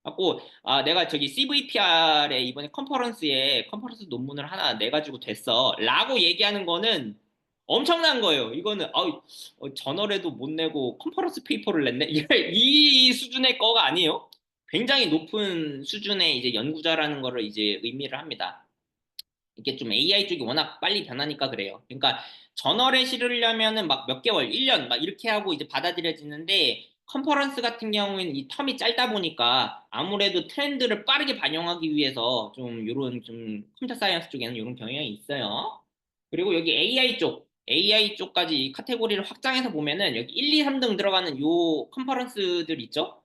갖고 내가 저기 CVPR에 이번에 컨퍼런스 논문을 하나 내가지고 됐어라고 얘기하는 거는 엄청난 거예요. 이거는 저널에도 못 내고 컨퍼런스 페이퍼를 냈네. 이 수준의 거가 아니에요. 굉장히 높은 수준의 이제 연구자라는 거를 이제 의미를 합니다. 이게 좀 AI 쪽이 워낙 빨리 변하니까 그래요. 그러니까 저널에 실으려면은 막 몇 개월, 1년 막 이렇게 하고 이제 받아들여지는데 컨퍼런스 같은 경우에는 이 텀이 짧다 보니까 아무래도 트렌드를 빠르게 반영하기 위해서 좀 요런 좀 컴퓨터 사이언스 쪽에는 요런 경향이 있어요. 그리고 여기 AI 쪽까지 카테고리를 확장해서 보면은 여기 1, 2, 3등 들어가는 요 컨퍼런스들 있죠?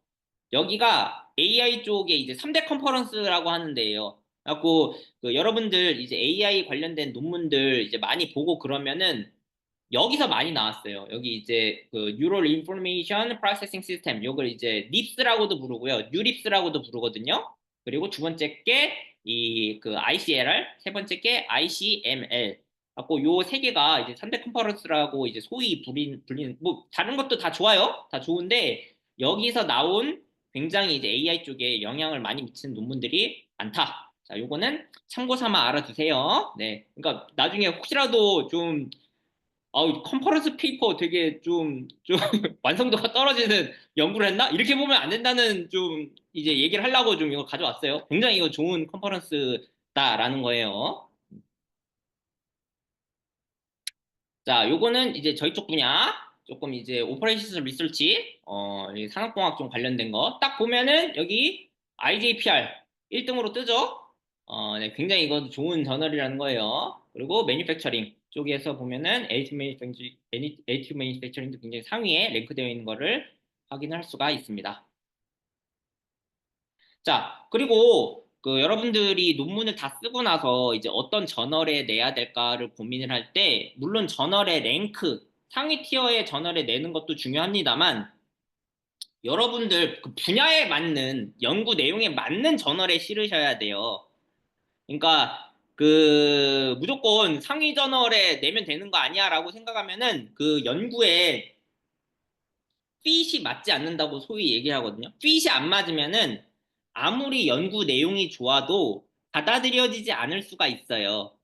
여기가 AI 쪽에 이제 3대 컨퍼런스라고 하는 데예요. 그래갖고 그 여러분들 이제 AI 관련된 논문들 이제 많이 보고 그러면은 여기서 많이 나왔어요. 여기 이제 그 Neural Information Processing System 요걸 이제 NIPS라고도 부르고요. 뉴립스라고도 부르거든요. 그리고 두 번째 게 이 그 ICLR, 세 번째 게 ICML. 갖고 요 세 개가 이제 3대 컨퍼런스라고 이제 소위 불리는 뭐 다른 것도 다 좋아요. 다 좋은데 여기서 나온 굉장히 이제 AI 쪽에 영향을 많이 미치는 논문들이 많다. 자, 요거는 참고 삼아 알아두세요. 네. 그러니까 나중에 혹시라도 좀 컨퍼런스 페이퍼 되게 좀 완성도가 떨어지는 연구를 했나? 이렇게 보면 안 된다는 좀 이제 얘기를 하려고 좀 이거 가져왔어요. 굉장히 이거 좋은 컨퍼런스다라는 거예요. 자, 요거는 이제 저희 쪽 분야, 조금 이제 오퍼레이션스 리서치, 이 산업공학 좀 관련된 거. 딱 보면은 여기 IJPR 1등으로 뜨죠? 네, 굉장히 이거 좋은 저널이라는 거예요. 그리고 매니팩처링 쪽에서 보면은 additive manufacturing도 굉장히 상위에 랭크되어 있는 거를 확인할 수가 있습니다. 자, 그리고 그 여러분들이 논문을 다 쓰고 나서 이제 어떤 저널에 내야 될까를 고민을 할 때, 물론 저널의 랭크, 상위 티어의 저널에 내는 것도 중요합니다만, 여러분들 그 분야에 맞는, 연구 내용에 맞는 저널에 실으셔야 돼요. 그러니까 그 무조건 상위 저널에 내면 되는 거 아니야라고 생각하면은 그 연구에 핏이 맞지 않는다고 소위 얘기하거든요. 핏이 안 맞으면은 아무리 연구 내용이 좋아도 받아들여지지 않을 수가 있어요.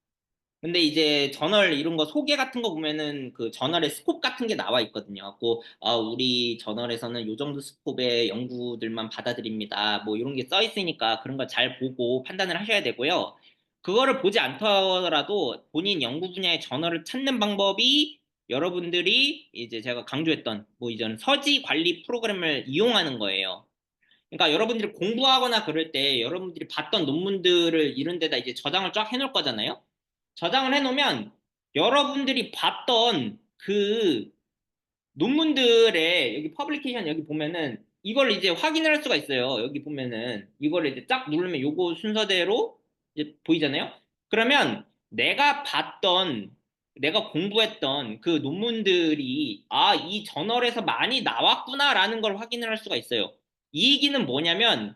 근데 이제 저널 이런 거 소개 같은 거 보면은 그 저널의 스콥 같은 게 나와 있거든요. 우리 저널에서는 요 정도 스콥의 연구들만 받아들입니다. 뭐 이런 게 써 있으니까 그런 거 잘 보고 판단을 하셔야 되고요. 그거를 보지 않더라도 본인 연구 분야의 저널을 찾는 방법이 여러분들이 이제 제가 강조했던 뭐 이전 서지 관리 프로그램을 이용하는 거예요. 그러니까 여러분들이 공부하거나 그럴 때 여러분들이 봤던 논문들을 이런 데다 이제 저장을 쫙 해놓을 거잖아요. 저장을 해놓으면 여러분들이 봤던 그 논문들의 여기 퍼블리케이션 여기 보면은 이걸 이제 확인을 할 수가 있어요. 여기 보면은 이걸 이제 딱 누르면 요거 순서대로 이제 보이잖아요. 그러면 내가 봤던 내가 공부했던 그 논문들이 이 저널에서 많이 나왔구나라는 걸 확인을 할 수가 있어요. 이 얘기는 뭐냐면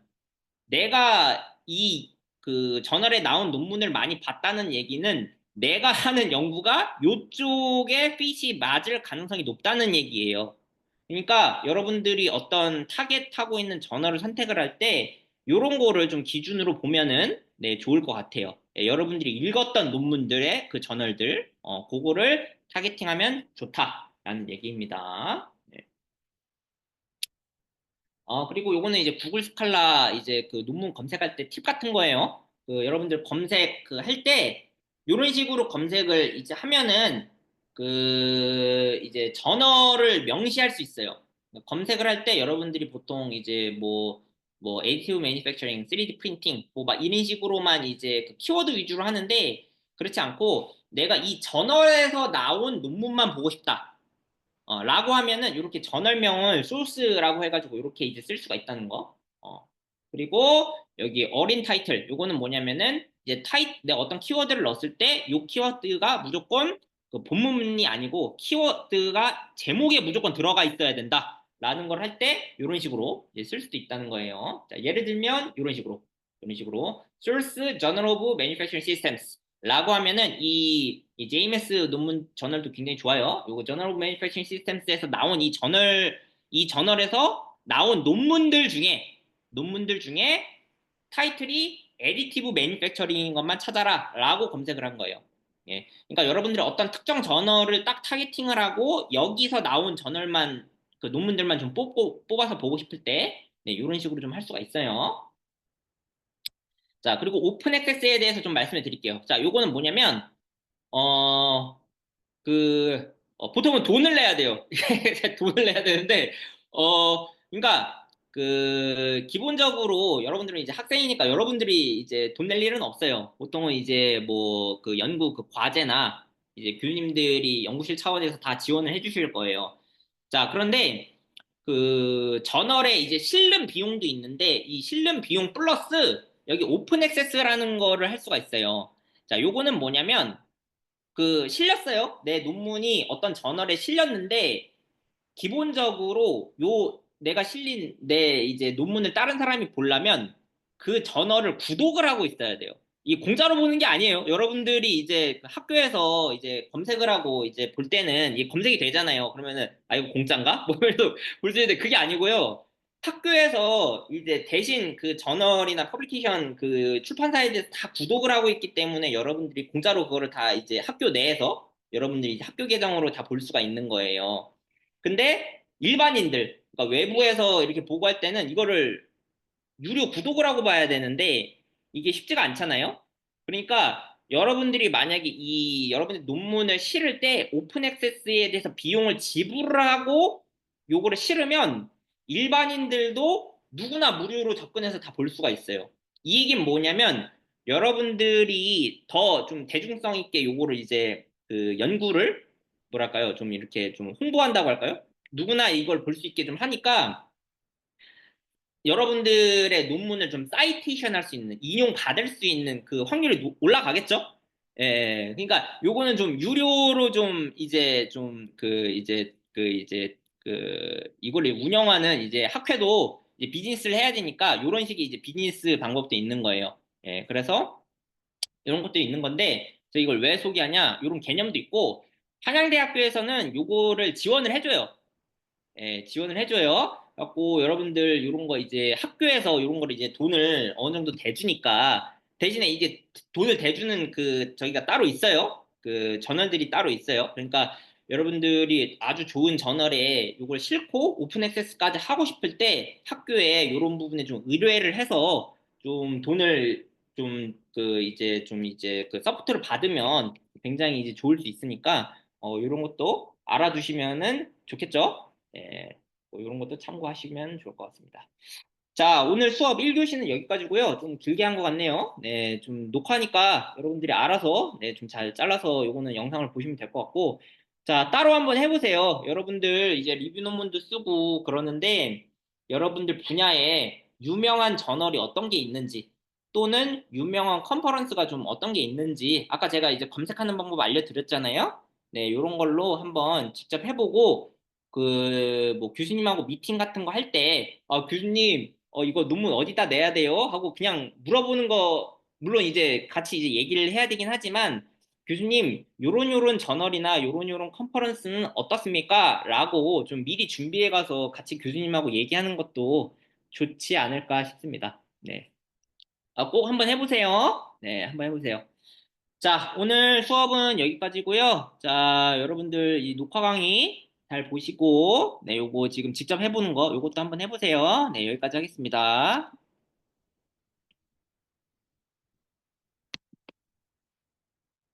내가 이 그 저널에 나온 논문을 많이 봤다는 얘기는 내가 하는 연구가 요쪽에 핏이 맞을 가능성이 높다는 얘기예요. 그러니까 여러분들이 어떤 타겟하고 있는 저널을 선택을 할 때 요런 거를 좀 기준으로 보면은 네, 좋을 것 같아요. 네, 여러분들이 읽었던 논문들의 그 저널들, 그거를 타겟팅하면 좋다라는 얘기입니다. 네. 그리고 요거는 이제 구글 스칼라 이제 그 논문 검색할 때 팁 같은 거예요. 그 여러분들 검색 그 할 때 요런 식으로 검색을 이제 하면은 그 이제 저널을 명시할 수 있어요. 검색을 할 때 여러분들이 보통 이제 뭐 additive manufacturing, 3D printing 뭐 막 이런 식으로만 이제 그 키워드 위주로 하는데 그렇지 않고 내가 이 저널에서 나온 논문만 보고 싶다. 라고 하면은 이렇게 전월명을 소스라고 해가지고 이렇게 이제 쓸 수가 있다는 거. 그리고 여기 어린 타이틀. 요거는 뭐냐면은 이제 내가 어떤 키워드를 넣었을 때 요 키워드가 무조건 그 본문이 아니고 키워드가 제목에 무조건 들어가 있어야 된다. 라는 걸 할 때 이런 식으로 이제 쓸 수도 있다는 거예요. 자, 예를 들면 이런 식으로 Source Journal of Manufacturing Systems 라고 하면은 이 JMS 논문 저널도 굉장히 좋아요. 요거 Journal of Manufacturing Systems에서 나온 이 저널에서 나온 논문들 중에 타이틀이 Additive Manufacturing인 것만 찾아라 라고 검색을 한 거예요. 예. 그러니까 여러분들이 어떤 특정 저널을 딱 타겟팅을 하고 여기서 나온 저널만 그 논문들만 좀 뽑아서 보고 싶을 때 네, 이런 식으로 좀 할 수가 있어요. 자, 그리고 오픈 액세스에 대해서 좀 말씀을 드릴게요. 자, 요거는 뭐냐면 어, 보통은 돈을 내야 돼요. 돈을 내야 되는데, 그러니까, 기본적으로 여러분들은 이제 학생이니까 여러분들이 이제 돈 낼 일은 없어요. 보통은 이제 뭐, 그 연구 그 과제나 이제 교수님들이 연구실 차원에서 다 지원을 해 주실 거예요. 자, 그런데 그 저널에 이제 실는 비용도 있는데, 이 실는 비용 플러스 여기 오픈 액세스라는 거를 할 수가 있어요. 자, 요거는 뭐냐면, 실렸어요. 내 논문이 어떤 저널에 실렸는데, 기본적으로 내가 실린 내 이제 논문을 다른 사람이 보려면 그 저널을 구독을 하고 있어야 돼요. 이 공짜로 보는 게 아니에요. 여러분들이 이제 그 학교에서 이제 검색을 하고 이제 볼 때는 이게 검색이 되잖아요. 그러면은, 이거 공짜인가? 뭐, 이래서 볼 수 있는데 그게 아니고요. 학교에서 이제 대신 그 저널이나 퍼블리케이션 그 출판사에 대해서 다 구독을 하고 있기 때문에 여러분들이 공짜로 그거를 다 이제 학교 내에서 여러분들이 이제 학교 계정으로 다 볼 수가 있는 거예요. 근데 일반인들, 그러니까 외부에서 이렇게 보고할 때는 이거를 유료 구독을 하고 봐야 되는데 이게 쉽지가 않잖아요. 그러니까 여러분들이 만약에 여러분들 논문을 실을 때 오픈 액세스에 대해서 비용을 지불하고 요거를 실으면 일반인들도 누구나 무료로 접근해서 다 볼 수가 있어요. 이 얘기는 뭐냐면 여러분들이 더 좀 대중성 있게 요거를 이제 그 연구를 뭐랄까요? 좀 이렇게 좀 홍보한다고 할까요? 누구나 이걸 볼 수 있게 좀 하니까 여러분들의 논문을 좀 사이테이션 할 수 있는, 인용 받을 수 있는 그 확률이 올라가겠죠? 예, 그러니까 요거는 좀 유료로 좀 이제 좀 이걸 운영하는 이제 학회도 이제 비즈니스를 해야 되니까 요런 식의 이제 비즈니스 방법도 있는 거예요. 예, 그래서 이런 것도 있는 건데, 저 이걸 왜 소개하냐? 요런 개념도 있고, 한양대학교에서는 요거를 지원을 해줘요. 예, 지원을 해줘요. 갖고 여러분들 이런 거 이제 학교에서 이런 거를 이제 돈을 어느 정도 대주니까 대신에 이게 돈을 대주는 그 저기가 따로 있어요. 그 저널들이 따로 있어요. 그러니까 여러분들이 아주 좋은 저널에 이걸 싣고 오픈 액세스까지 하고 싶을 때 학교에 이런 부분에 좀 의뢰를 해서 좀 돈을 좀 이제 그 서포트를 받으면 굉장히 이제 좋을 수 있으니까 이런 것도 알아두시면은 좋겠죠? 예, 뭐 이런 것도 참고하시면 좋을 것 같습니다. 자, 오늘 수업 1교시는 여기까지고요. 좀 길게 한 것 같네요. 네, 좀 녹화니까 여러분들이 알아서 네, 좀 잘 잘라서 요거는 영상을 보시면 될 것 같고 자, 따로 한번 해보세요. 여러분들 이제 리뷰 논문도 쓰고 그러는데 여러분들 분야에 유명한 저널이 어떤 게 있는지 또는 유명한 컨퍼런스가 좀 어떤 게 있는지 아까 제가 이제 검색하는 방법 알려드렸잖아요. 네, 요런 걸로 한번 직접 해보고 뭐 교수님하고 미팅 같은 거 할 때, 교수님, 이거 논문 어디다 내야 돼요? 하고 그냥 물어보는 거, 물론 이제 같이 이제 얘기를 해야 되긴 하지만, 교수님, 요런 저널이나 요런 컨퍼런스는 어떻습니까? 라고 좀 미리 준비해 가서 같이 교수님하고 얘기하는 것도 좋지 않을까 싶습니다. 네. 꼭 한번 해보세요. 네, 한번 해보세요. 자, 오늘 수업은 여기까지고요. 자, 여러분들 이 녹화 강의 잘 보시고, 네, 요거 지금 직접 해보는 거, 요것도 한번 해보세요. 네, 여기까지 하겠습니다.